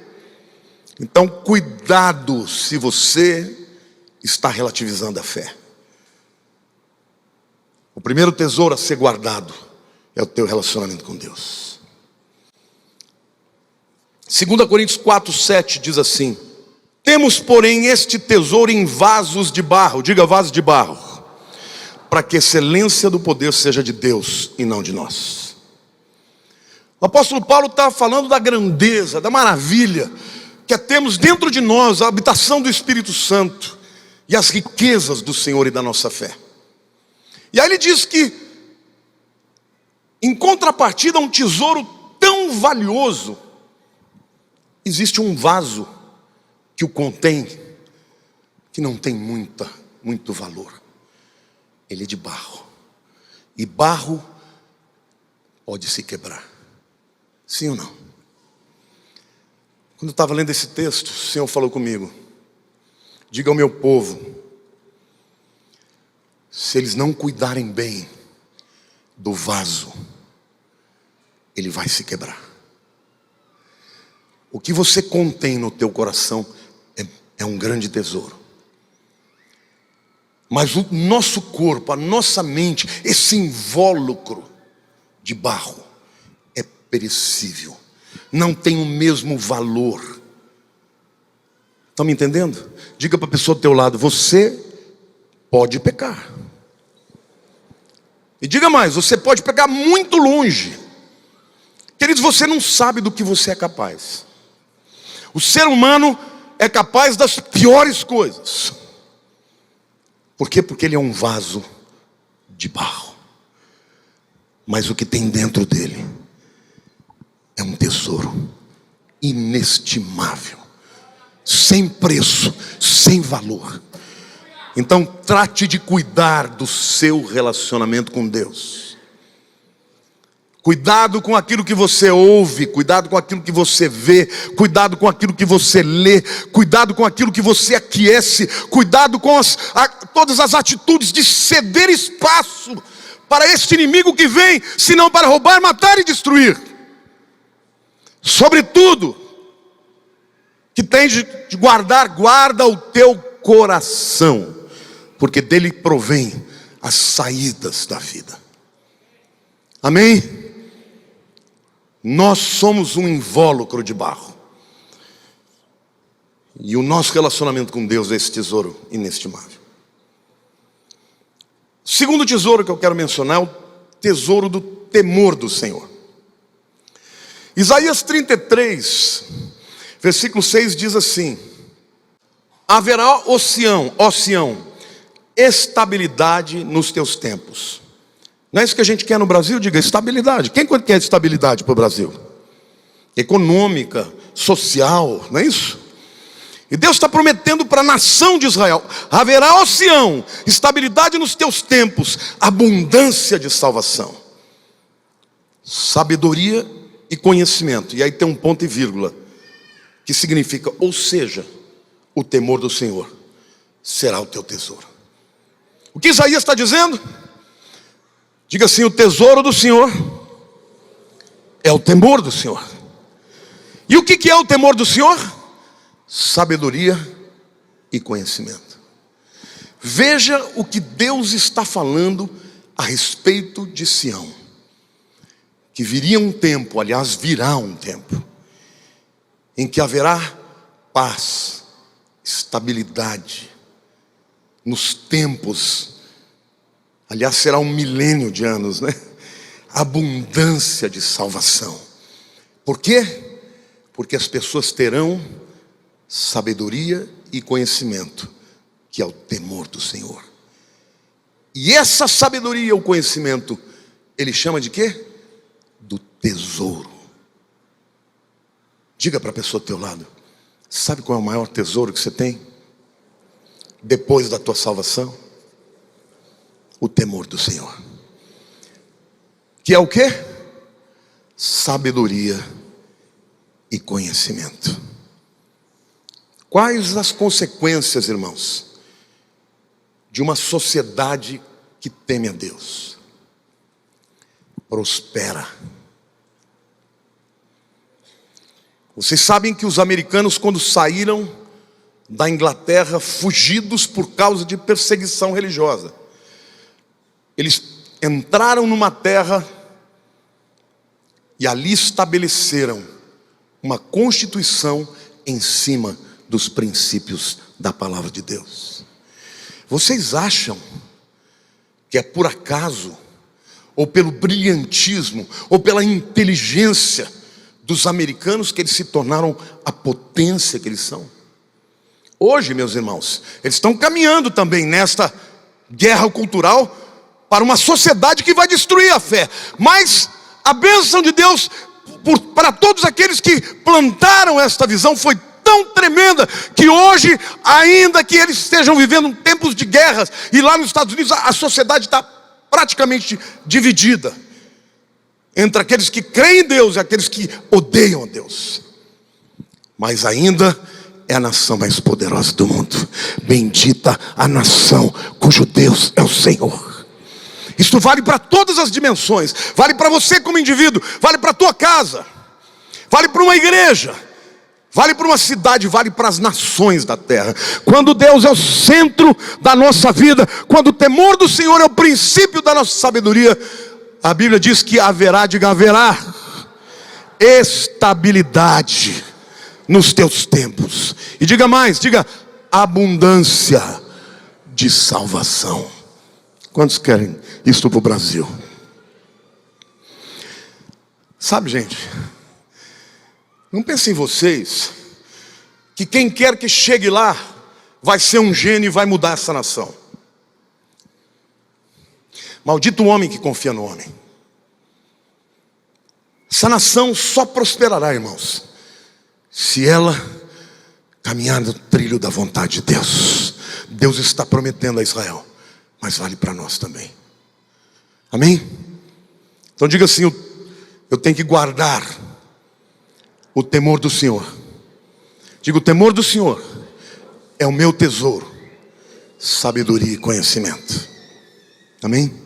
Então, cuidado se você está relativizando a fé. O primeiro tesouro a ser guardado é o teu relacionamento com Deus. 2 Coríntios 4:7 diz assim: temos, porém, este tesouro em vasos de barro, diga vasos de barro, para que a excelência do poder seja de Deus e não de nós. O apóstolo Paulo está falando da grandeza, da maravilha que temos dentro de nós, a habitação do Espírito Santo e as riquezas do Senhor e da nossa fé. E aí ele diz que, em contrapartida a um tesouro tão valioso, existe um vaso que o contém, que não tem muito valor. Ele é de barro. E barro pode se quebrar. Sim ou não? Quando eu estava lendo esse texto, o Senhor falou comigo: diga ao meu povo, se eles não cuidarem bem do vaso, ele vai se quebrar. O que você contém no teu coração é um grande tesouro. Mas o nosso corpo, a nossa mente, esse invólucro de barro é perecível, não tem o mesmo valor. Estão me entendendo? Diga para a pessoa do teu lado: você pode pecar. E diga mais, você pode pecar muito longe. Queridos, você não sabe do que você é capaz. O ser humano é capaz das piores coisas. Por quê? Porque ele é um vaso de barro. Mas o que tem dentro dele é um tesouro inestimável, sem preço, sem valor. Então trate de cuidar do seu relacionamento com Deus. Cuidado com aquilo que você ouve, cuidado com aquilo que você vê, cuidado com aquilo que você lê, cuidado com aquilo que você aquece, cuidado com todas as atitudes de ceder espaço para este inimigo que vem, senão para roubar, matar e destruir. Sobretudo, que tem de guardar, guarda o teu coração, porque dele provém as saídas da vida. Amém? Nós somos um invólucro de barro. E o nosso relacionamento com Deus é esse tesouro inestimável. O segundo tesouro que eu quero mencionar é o tesouro do temor do Senhor. Isaías 33, versículo 6 diz assim: haverá, ó Sião, estabilidade nos teus tempos. Não é isso que a gente quer no Brasil? Diga estabilidade. Quem quer estabilidade para o Brasil? Econômica, social, não é isso? E Deus está prometendo para a nação de Israel: haverá, ó Sião, estabilidade nos teus tempos, abundância de salvação, sabedoria e conhecimento. E aí tem um ponto e vírgula: que significa, ou seja, o temor do Senhor será o teu tesouro. O que Isaías está dizendo? Diga assim: o tesouro do Senhor é o temor do Senhor. E o que é o temor do Senhor? Sabedoria e conhecimento. Veja o que Deus está falando a respeito de Sião. Que viria um tempo, aliás, virá um tempo, em que haverá paz, estabilidade, nos tempos, aliás, será um milênio de anos, né? Abundância de salvação. Por quê? Porque as pessoas terão sabedoria e conhecimento, que é o temor do Senhor. E essa sabedoria e o conhecimento, ele chama de quê? Do tesouro. Diga para a pessoa do teu lado: sabe qual é o maior tesouro que você tem? Depois da tua salvação? O temor do Senhor. Que é o quê? Sabedoria e conhecimento. Quais as consequências, irmãos, de uma sociedade que teme a Deus? Prospera. Vocês sabem que os americanos, quando saíram da Inglaterra, fugidos por causa de perseguição religiosa, eles entraram numa terra e ali estabeleceram uma constituição em cima dos princípios da palavra de Deus. Vocês acham que é por acaso, ou pelo brilhantismo, ou pela inteligência dos americanos que eles se tornaram a potência que eles são? Hoje, meus irmãos, eles estão caminhando também nesta guerra cultural para uma sociedade que vai destruir a fé. Mas a bênção de Deus para todos aqueles que plantaram esta visão foi tão tremenda, que hoje, ainda que eles estejam vivendo tempos de guerras, e lá nos Estados Unidos a sociedade está praticamente dividida entre aqueles que creem em Deus e aqueles que odeiam a Deus. Mas ainda é a nação mais poderosa do mundo. Bendita a nação cujo Deus é o Senhor. Isto vale para todas as dimensões. Vale para você como indivíduo, vale para a tua casa, vale para uma igreja, vale para uma cidade, vale para as nações da terra. Quando Deus é o centro da nossa vida, quando o temor do Senhor é o princípio da nossa sabedoria, a Bíblia diz que haverá estabilidade nos teus tempos. E diga mais, diga abundância de salvação. Quantos querem isso para o Brasil? Sabe, gente, não pensem em vocês que quem quer que chegue lá vai ser um gênio e vai mudar essa nação. Maldito o homem que confia no homem. Essa nação só prosperará, irmãos, se ela caminhar no trilho da vontade de Deus. Deus está prometendo a Israel, mas vale para nós também. Amém? Então diga assim: eu tenho que guardar o temor do Senhor. Diga: o temor do Senhor é o meu tesouro, sabedoria e conhecimento. Amém?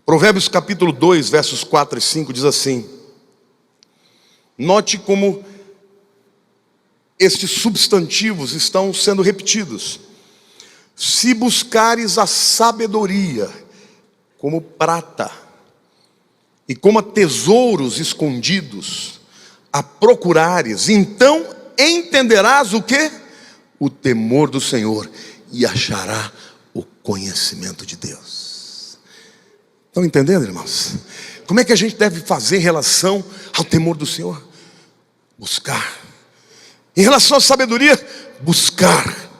Provérbios capítulo 2, versos 4 e 5 diz assim: note como estes substantivos estão sendo repetidos. Se buscares a sabedoria como prata, e como a tesouros escondidos a procurares, então entenderás o quê? O temor do Senhor, e achará o conhecimento de Deus. Estão entendendo, irmãos? Como é que a gente deve fazer em relação ao temor do Senhor? Buscar. Em relação à sabedoria, buscar.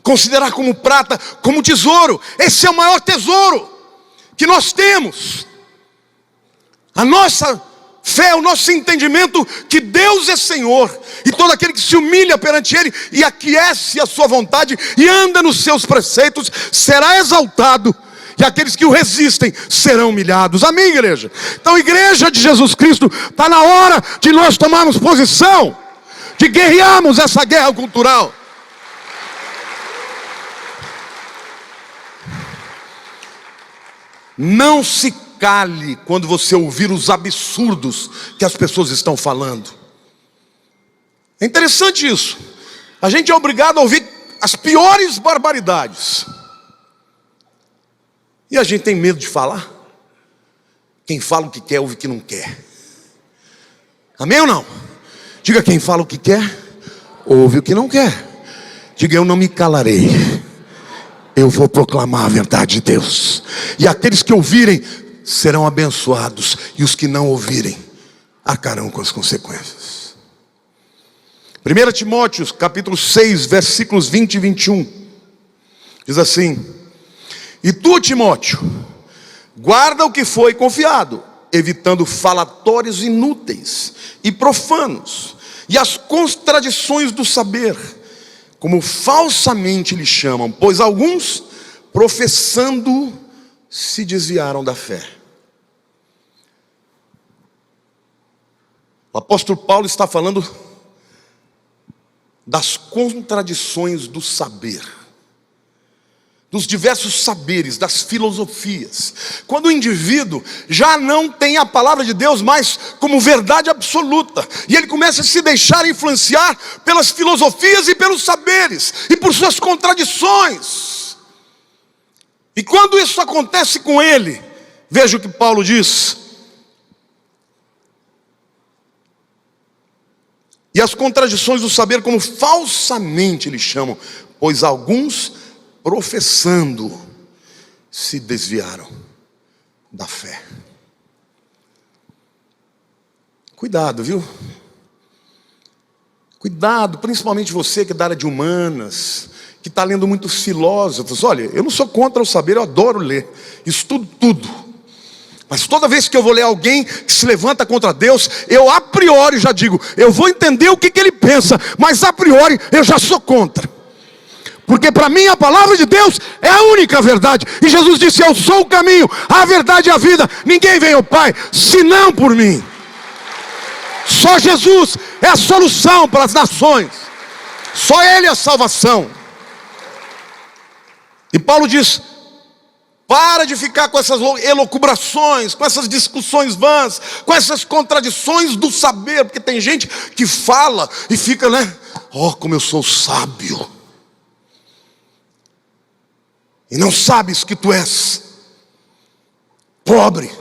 Considerar como prata, como tesouro. Esse é o maior tesouro que nós temos. A nossa fé, o nosso entendimento que Deus é Senhor, e todo aquele que se humilha perante Ele e aquece a sua vontade e anda nos seus preceitos será exaltado, e aqueles que o resistem serão humilhados. Amém, igreja? Então, igreja de Jesus Cristo, está na hora de nós tomarmos posição, de guerrearmos essa guerra cultural. Não se cale quando você ouvir os absurdos que as pessoas estão falando. É interessante isso. A gente é obrigado a ouvir as piores barbaridades. E a gente tem medo de falar. Quem fala o que quer, ouve o que não quer. Amém ou não? Diga: quem fala o que quer, ouve o que não quer. Diga: eu não me calarei. Eu vou proclamar a verdade de Deus. E aqueles que ouvirem serão abençoados, e os que não ouvirem arcarão com as consequências. 1 Timóteo capítulo 6, versículos 20 e 21. Diz assim: e tu, Timóteo, guarda o que foi confiado, evitando falatórios inúteis e profanos, e as contradições do saber, como falsamente lhe chamam, pois alguns, professando, se desviaram da fé. O apóstolo Paulo está falando das contradições do saber, dos diversos saberes, das filosofias. Quando o indivíduo já não tem a palavra de Deus mais como verdade absoluta, e ele começa a se deixar influenciar pelas filosofias e pelos saberes, e por suas contradições. E quando isso acontece com ele, veja o que Paulo diz: e as contradições do saber, como falsamente lhe chamam, pois alguns, professando, se desviaram da fé. Cuidado, viu? Cuidado, principalmente você que é da área de humanas, que está lendo muitos filósofos. Olha, eu não sou contra o saber, eu adoro ler, estudo tudo. Mas toda vez que eu vou ler alguém que se levanta contra Deus, eu a priori já digo, eu vou entender o que ele pensa, mas a priori eu já sou contra. Porque para mim a palavra de Deus é a única verdade. E Jesus disse: eu sou o caminho, a verdade e a vida. Ninguém vem ao Pai senão por mim. Só Jesus é a solução para as nações. Só Ele é a salvação. E Paulo diz: para de ficar com essas elucubrações, com essas discussões vãs, com essas contradições do saber. Porque tem gente que fala e fica, né? Oh, como eu sou sábio. E não sabes que tu és pobre,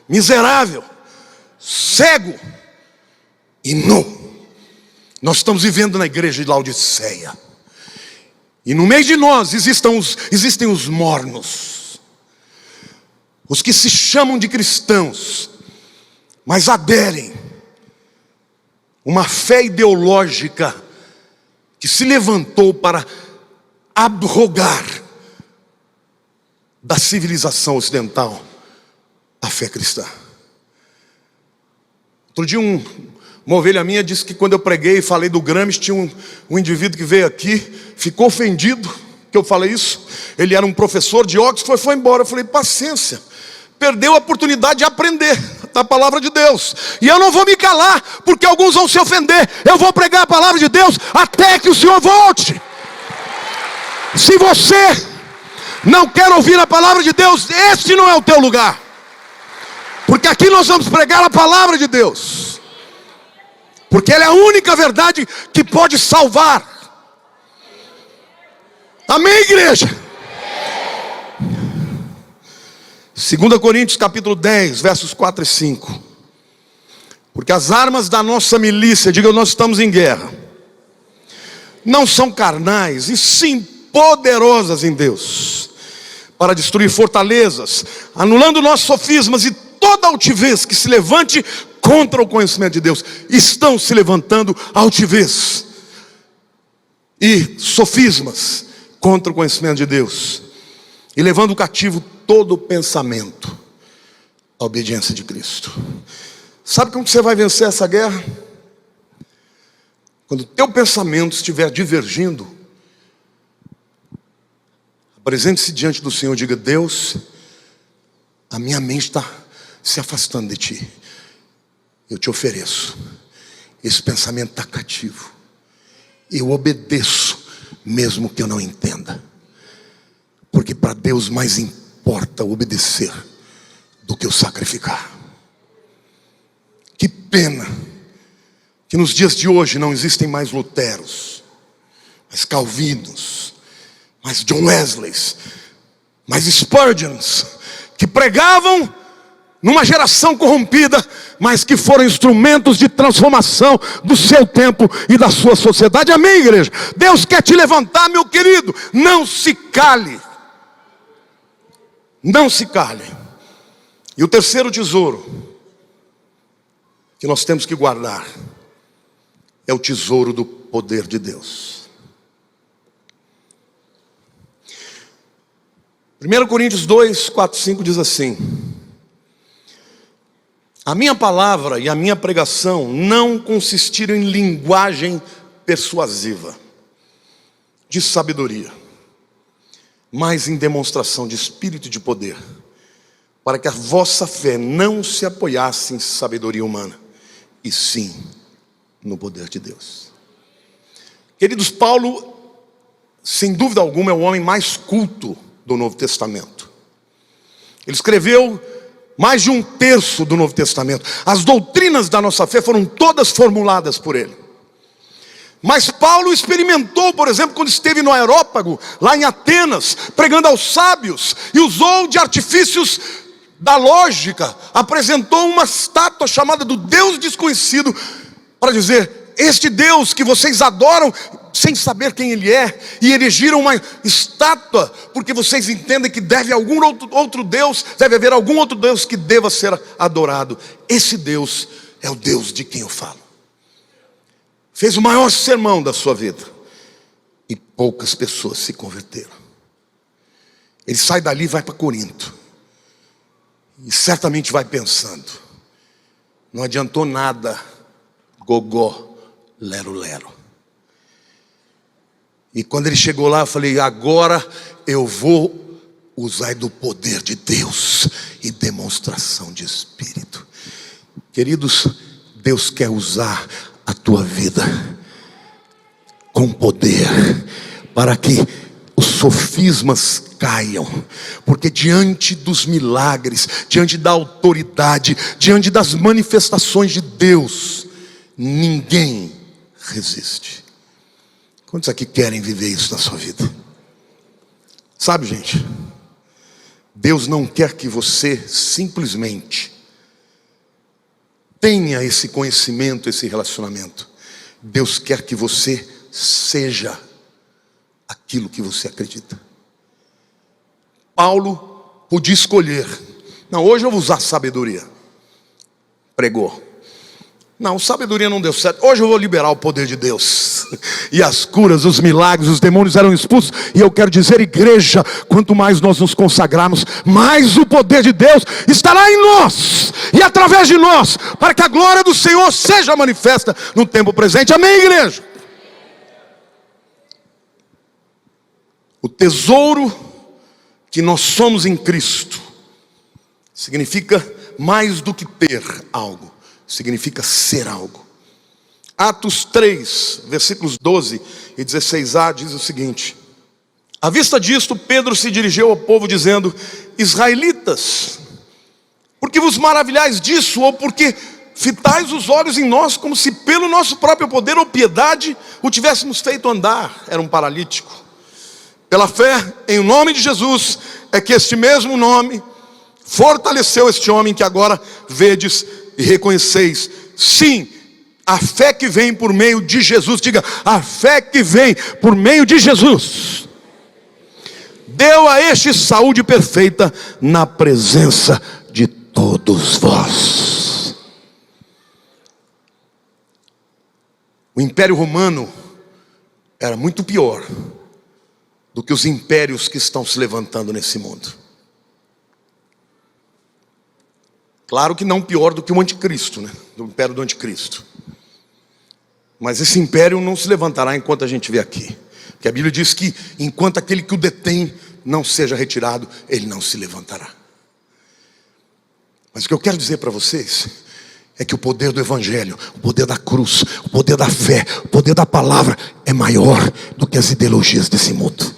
miserável, cego e nu. Nós estamos vivendo na igreja de Laodiceia. E no meio de nós existem os mornos, os que se chamam de cristãos, mas aderem uma fé ideológica que se levantou para abrogar da civilização ocidental a fé cristã. Outro dia uma ovelha minha disse que quando eu preguei e falei do Gramsci, tinha um indivíduo que veio aqui, ficou ofendido que eu falei isso. Ele era um professor de Oxford, foi embora. Eu falei: paciência, perdeu a oportunidade de aprender da palavra de Deus. E eu não vou me calar, porque alguns vão se ofender. Eu vou pregar a palavra de Deus até que o Senhor volte. Se você não quer ouvir a palavra de Deus, este não é o teu lugar. Porque aqui nós vamos pregar a palavra de Deus, porque ela é a única verdade que pode salvar. Amém, igreja? 2 Coríntios capítulo 10, versos 4 e 5. Porque as armas da nossa milícia, diga, nós estamos em guerra, não são carnais, e sim poderosas em Deus, para destruir fortalezas, anulando nossos sofismas e toda altivez que se levante contra o conhecimento de Deus. Estão se levantando altivez e sofismas contra o conhecimento de Deus, e levando cativo todo o pensamento à obediência de Cristo. Sabe como você vai vencer essa guerra? Quando o teu pensamento estiver divergindo. A Apresente-se diante do Senhor e diga: Deus, a minha mente está se afastando de Ti. Eu te ofereço. Esse pensamento está cativo. Eu obedeço, mesmo que eu não entenda. Porque para Deus mais importa obedecer do que o sacrificar. Que pena que nos dias de hoje não existem mais Luteros, mais Calvinos, mais John Wesleys, mais Spurgeons, que pregavam numa geração corrompida, mas que foram instrumentos de transformação do seu tempo e da sua sociedade. Amém, igreja? Deus quer te levantar, meu querido. Não se cale. Não se cale. E o terceiro tesouro que nós temos que guardar é o tesouro do poder de Deus. 1 Coríntios 2, 4, 5 diz assim: a minha palavra e a minha pregação não consistiram em linguagem persuasiva, de sabedoria, mas em demonstração de espírito e de poder, para que a vossa fé não se apoiasse em sabedoria humana, e sim no poder de Deus. Queridos, Paulo, sem dúvida alguma, é o homem mais culto do Novo Testamento. Ele escreveu mais de 1/3 do Novo Testamento. As doutrinas da nossa fé foram todas formuladas por ele. Mas Paulo experimentou, por exemplo, quando esteve no Areópago, lá em Atenas, pregando aos sábios, e usou de artifícios da lógica, apresentou uma estátua chamada do Deus desconhecido, para dizer: este Deus que vocês adoram sem saber quem Ele é, e erigiram uma estátua, porque vocês entendem que deve algum outro Deus, deve haver algum outro Deus que deva ser adorado. Esse Deus é o Deus de quem eu falo. Fez o maior sermão da sua vida, e poucas pessoas se converteram. Ele sai dali e vai para Corinto, e certamente vai pensando: não adiantou nada, gogó, lero-lero. E quando ele chegou lá, eu falei: agora eu vou usar do poder de Deus e demonstração de Espírito. Queridos, Deus quer usar a tua vida com poder, para que os sofismas caiam, porque diante dos milagres, diante da autoridade, diante das manifestações de Deus, ninguém resiste. Quantos aqui querem viver isso na sua vida? Sabe, gente, Deus não quer que você simplesmente tenha esse conhecimento, esse relacionamento. Deus quer que você seja aquilo que você acredita. Paulo podia escolher: não, hoje eu vou usar sabedoria. Pregou. Não, sabedoria não deu certo. Hoje eu vou liberar o poder de Deus. E as curas, os milagres, os demônios eram expulsos. E eu quero dizer, igreja, quanto mais nós nos consagrarmos, mais o poder de Deus estará em nós e através de nós, para que a glória do Senhor seja manifesta no tempo presente. Amém, igreja? O tesouro que nós somos em Cristo significa mais do que ter algo, significa ser algo. Atos 3, versículos 12 e 16a diz o seguinte: à vista disto, Pedro se dirigiu ao povo dizendo: israelitas, por que vos maravilhais disso? Ou porque fitais os olhos em nós, como se pelo nosso próprio poder ou piedade o tivéssemos feito andar? Era um paralítico. Pela fé em o nome de Jesus é que este mesmo nome fortaleceu este homem que agora vedes e reconheceis. Sim, a fé que vem por meio de Jesus. Diga: a fé que vem por meio de Jesus deu a este saúde perfeita na presença de todos vós. O Império Romano era muito pior do que os impérios que estão se levantando nesse mundo. Claro que não pior do que o anticristo, né? Do império do anticristo. Mas esse império não se levantará enquanto a gente vê aqui. Porque a Bíblia diz que enquanto aquele que o detém não seja retirado, ele não se levantará. Mas o que eu quero dizer para vocês é que o poder do Evangelho, o poder da cruz, o poder da fé, o poder da palavra é maior do que as ideologias desse mundo.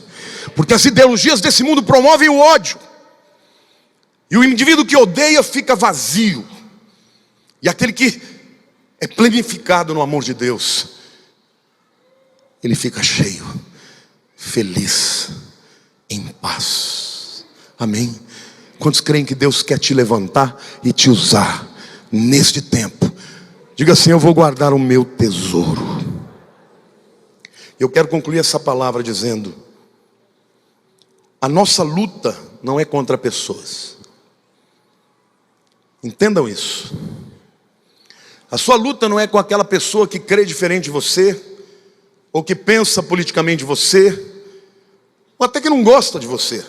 Porque as ideologias desse mundo promovem o ódio, e o indivíduo que odeia fica vazio, e aquele que é planificado no amor de Deus, ele fica cheio, feliz, em paz. Amém? Quantos creem que Deus quer te levantar e te usar neste tempo? Diga assim: eu vou guardar o meu tesouro. Eu quero concluir essa palavra dizendo: a nossa luta não é contra pessoas. Entendam isso. A sua luta não é com aquela pessoa que crê diferente de você, ou que pensa politicamente de você, ou até que não gosta de você.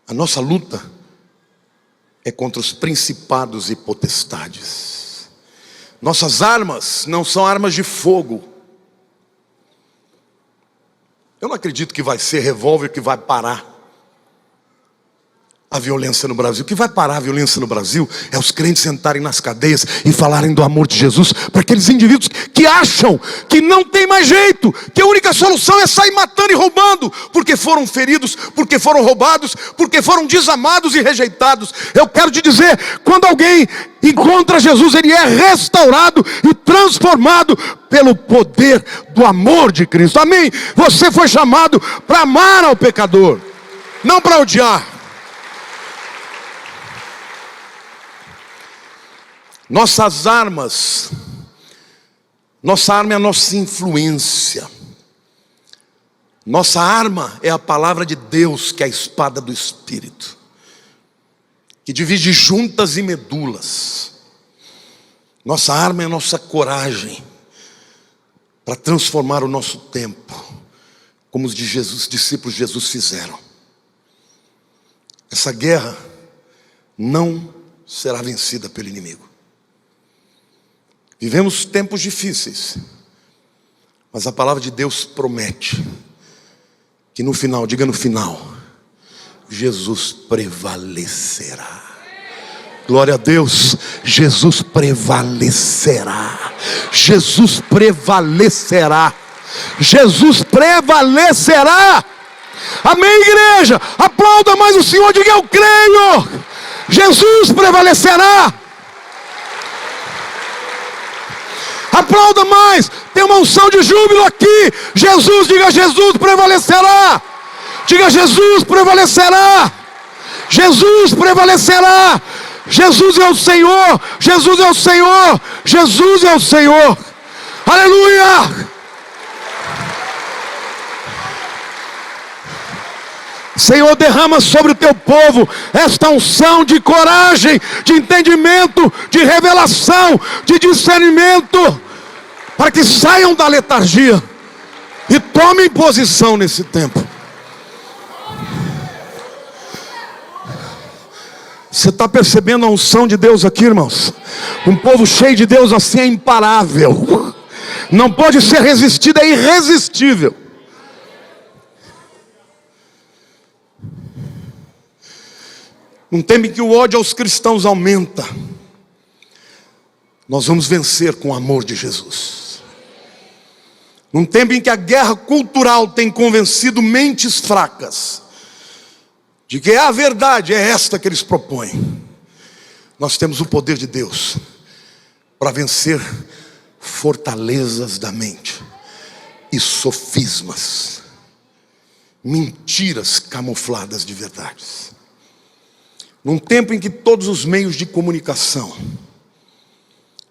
A nossa luta é contra os principados e potestades. Nossas armas não são armas de fogo. Eu não acredito que vai ser revólver que vai parar a violência no Brasil. O que vai parar a violência no Brasil é os crentes sentarem nas cadeias e falarem do amor de Jesus para aqueles indivíduos que acham que não tem mais jeito, que a única solução é sair matando e roubando, porque foram feridos, porque foram roubados, porque foram desamados e rejeitados. Eu quero te dizer, quando alguém encontra Jesus, ele é restaurado e transformado pelo poder do amor de Cristo. Amém? Você foi chamado para amar ao pecador, não para odiar. Nossas armas, nossa arma é a nossa influência. Nossa arma é a palavra de Deus, que é a espada do Espírito, que divide juntas e medulas. Nossa arma é a nossa coragem para transformar o nosso tempo, como os discípulos de Jesus fizeram. Essa guerra não será vencida pelo inimigo. Vivemos tempos difíceis, mas a palavra de Deus promete que no final, diga no final, Jesus prevalecerá. Glória a Deus, Jesus prevalecerá. Jesus prevalecerá. Jesus prevalecerá. Amém, igreja? Aplauda mais o Senhor, diga: eu creio. Jesus prevalecerá. Aplauda mais, tem uma unção de júbilo aqui. Jesus, diga: Jesus prevalecerá. Diga: Jesus prevalecerá. Jesus prevalecerá. Jesus é o Senhor. Jesus é o Senhor. Jesus é o Senhor. Aleluia. Senhor, derrama sobre o teu povo esta unção de coragem, de entendimento, de revelação, de discernimento, para que saiam da letargia e tomem posição nesse tempo. Você está percebendo a unção de Deus aqui, irmãos? Um povo cheio de Deus assim é imparável, não pode ser resistido, é irresistível. Num tempo em que o ódio aos cristãos aumenta, nós vamos vencer com o amor de Jesus. Num tempo em que a guerra cultural tem convencido mentes fracas de que a verdade é esta que eles propõem, nós temos o poder de Deus para vencer fortalezas da mente e sofismas, mentiras camufladas de verdades. Num tempo em que todos os meios de comunicação,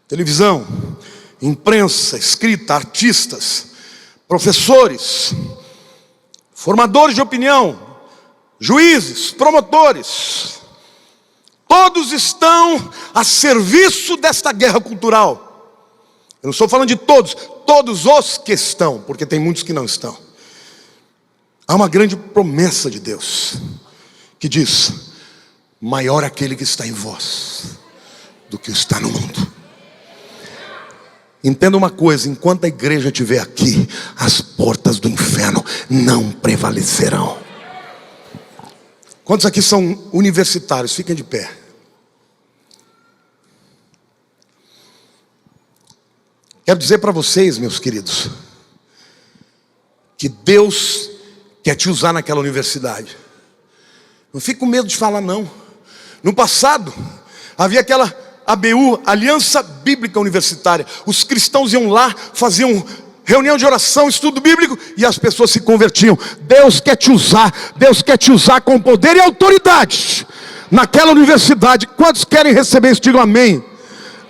televisão, imprensa, escrita, artistas, professores, formadores de opinião, juízes, promotores, todos estão a serviço desta guerra cultural. Eu não estou falando de todos, todos os que estão, porque tem muitos que não estão. Há uma grande promessa de Deus que diz: maior aquele que está em vós do que está no mundo. Entenda uma coisa: enquanto a igreja estiver aqui, as portas do inferno não prevalecerão. Quantos aqui são universitários? Fiquem de pé. Quero dizer para vocês, meus queridos, que Deus quer te usar naquela universidade. Não fique com medo de falar não. No passado, havia aquela ABU, Aliança Bíblica Universitária. Os cristãos iam lá, faziam reunião de oração, estudo bíblico, e as pessoas se convertiam. Deus quer te usar. Deus quer te usar com poder e autoridade naquela universidade. Quantos querem receber isso? Digam amém.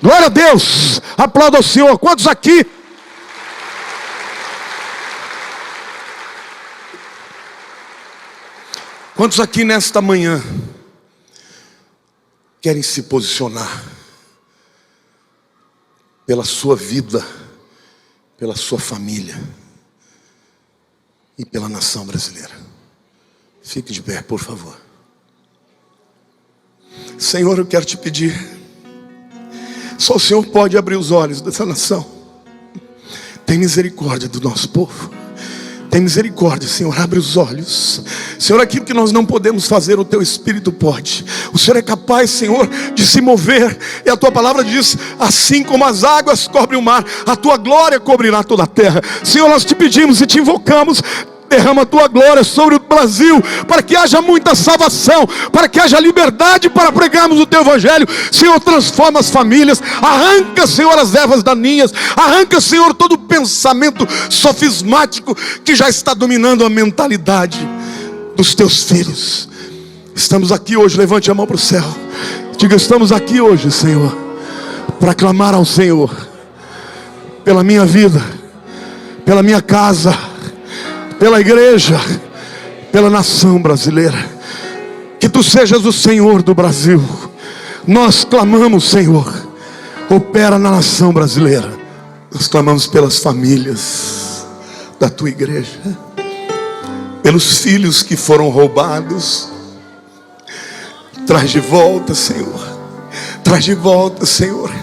Glória a Deus. Aplauda ao Senhor. Quantos aqui? Quantos aqui nesta manhã querem se posicionar pela sua vida, pela sua família e pela nação brasileira? Fique de pé, por favor. Senhor, eu quero te pedir, só o Senhor pode abrir os olhos dessa nação. Tem misericórdia do nosso povo. Tem misericórdia, Senhor, abre os olhos. Senhor, aquilo que nós não podemos fazer, o Teu Espírito pode. O Senhor é capaz, Senhor, de se mover. E a Tua palavra diz, assim como as águas cobrem o mar, a Tua glória cobrirá toda a terra. Senhor, nós te pedimos e te invocamos. Derrama a Tua glória sobre o Brasil, para que haja muita salvação, para que haja liberdade para pregarmos o Teu Evangelho. Senhor, transforma as famílias, arranca, Senhor, as ervas daninhas, arranca, Senhor, todo o pensamento sofismático que já está dominando a mentalidade dos Teus filhos. Estamos aqui hoje, levante a mão para o céu, diga, estamos aqui hoje, Senhor, para clamar ao Senhor, pela minha vida, pela minha casa, pela igreja, pela nação brasileira. Que Tu sejas o Senhor do Brasil. Nós clamamos, Senhor, opera na nação brasileira. Nós clamamos pelas famílias da Tua igreja, pelos filhos que foram roubados. Traz de volta, Senhor. Traz de volta, Senhor.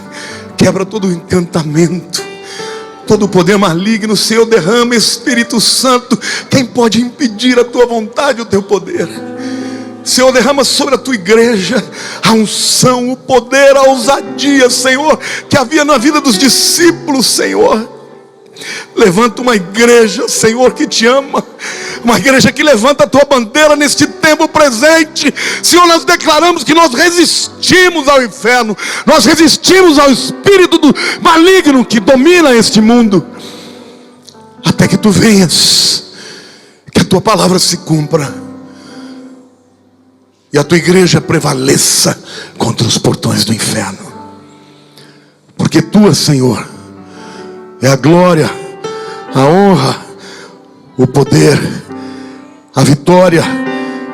Quebra todo o encantamento, todo o poder maligno. Senhor, derrama, Espírito Santo. Quem pode impedir a Tua vontade, o Teu poder? Senhor, derrama sobre a Tua igreja a unção, o poder, a ousadia, Senhor, que havia na vida dos discípulos, Senhor. Levanta uma igreja, Senhor, que Te ama, uma igreja que levanta a Tua bandeira neste tempo presente. Senhor, nós declaramos que nós resistimos ao inferno, nós resistimos ao espírito do maligno que domina este mundo, até que Tu venhas, que a Tua palavra se cumpra e a Tua igreja prevaleça contra os portões do inferno. Porque Tua, Senhor, é a glória, a honra, o poder, a vitória,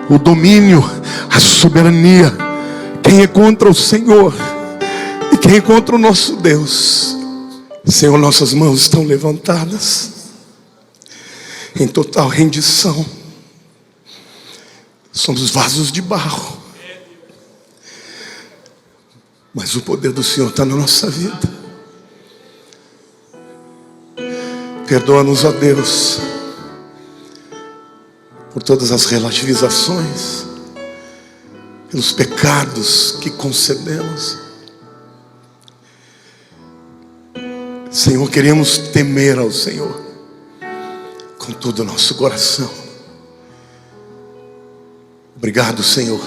o domínio, a soberania. Quem é contra o Senhor e quem é contra o nosso Deus? Senhor, nossas mãos estão levantadas em total rendição. Somos vasos de barro, mas o poder do Senhor está na nossa vida. Perdoa-nos, ó Deus, por todas as relativizações, pelos pecados que concedemos. Senhor, queremos temer ao Senhor com todo o nosso coração. Obrigado, Senhor,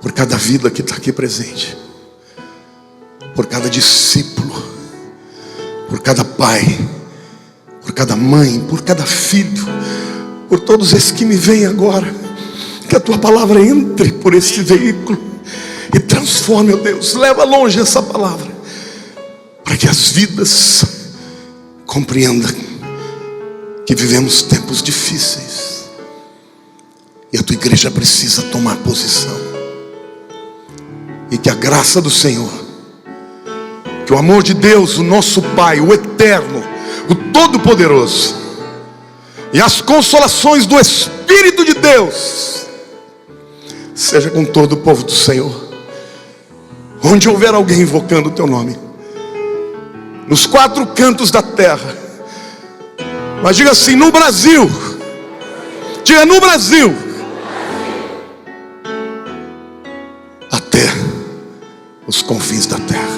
por cada vida que está aqui presente, por cada discípulo, por cada pai, por cada mãe, por cada filho, por todos esses que me veem agora. Que a Tua palavra entre por este veículo e transforme, ó Deus, leva longe essa palavra, para que as vidas compreendam que vivemos tempos difíceis e a Tua igreja precisa tomar posição, e que a graça do Senhor, que o amor de Deus, o nosso Pai, o Eterno, o Todo-Poderoso, e as consolações do Espírito de Deus seja com todo o povo do Senhor. Onde houver alguém invocando o Teu nome, nos quatro cantos da terra, mas diga assim, no Brasil, diga no Brasil, confins da terra.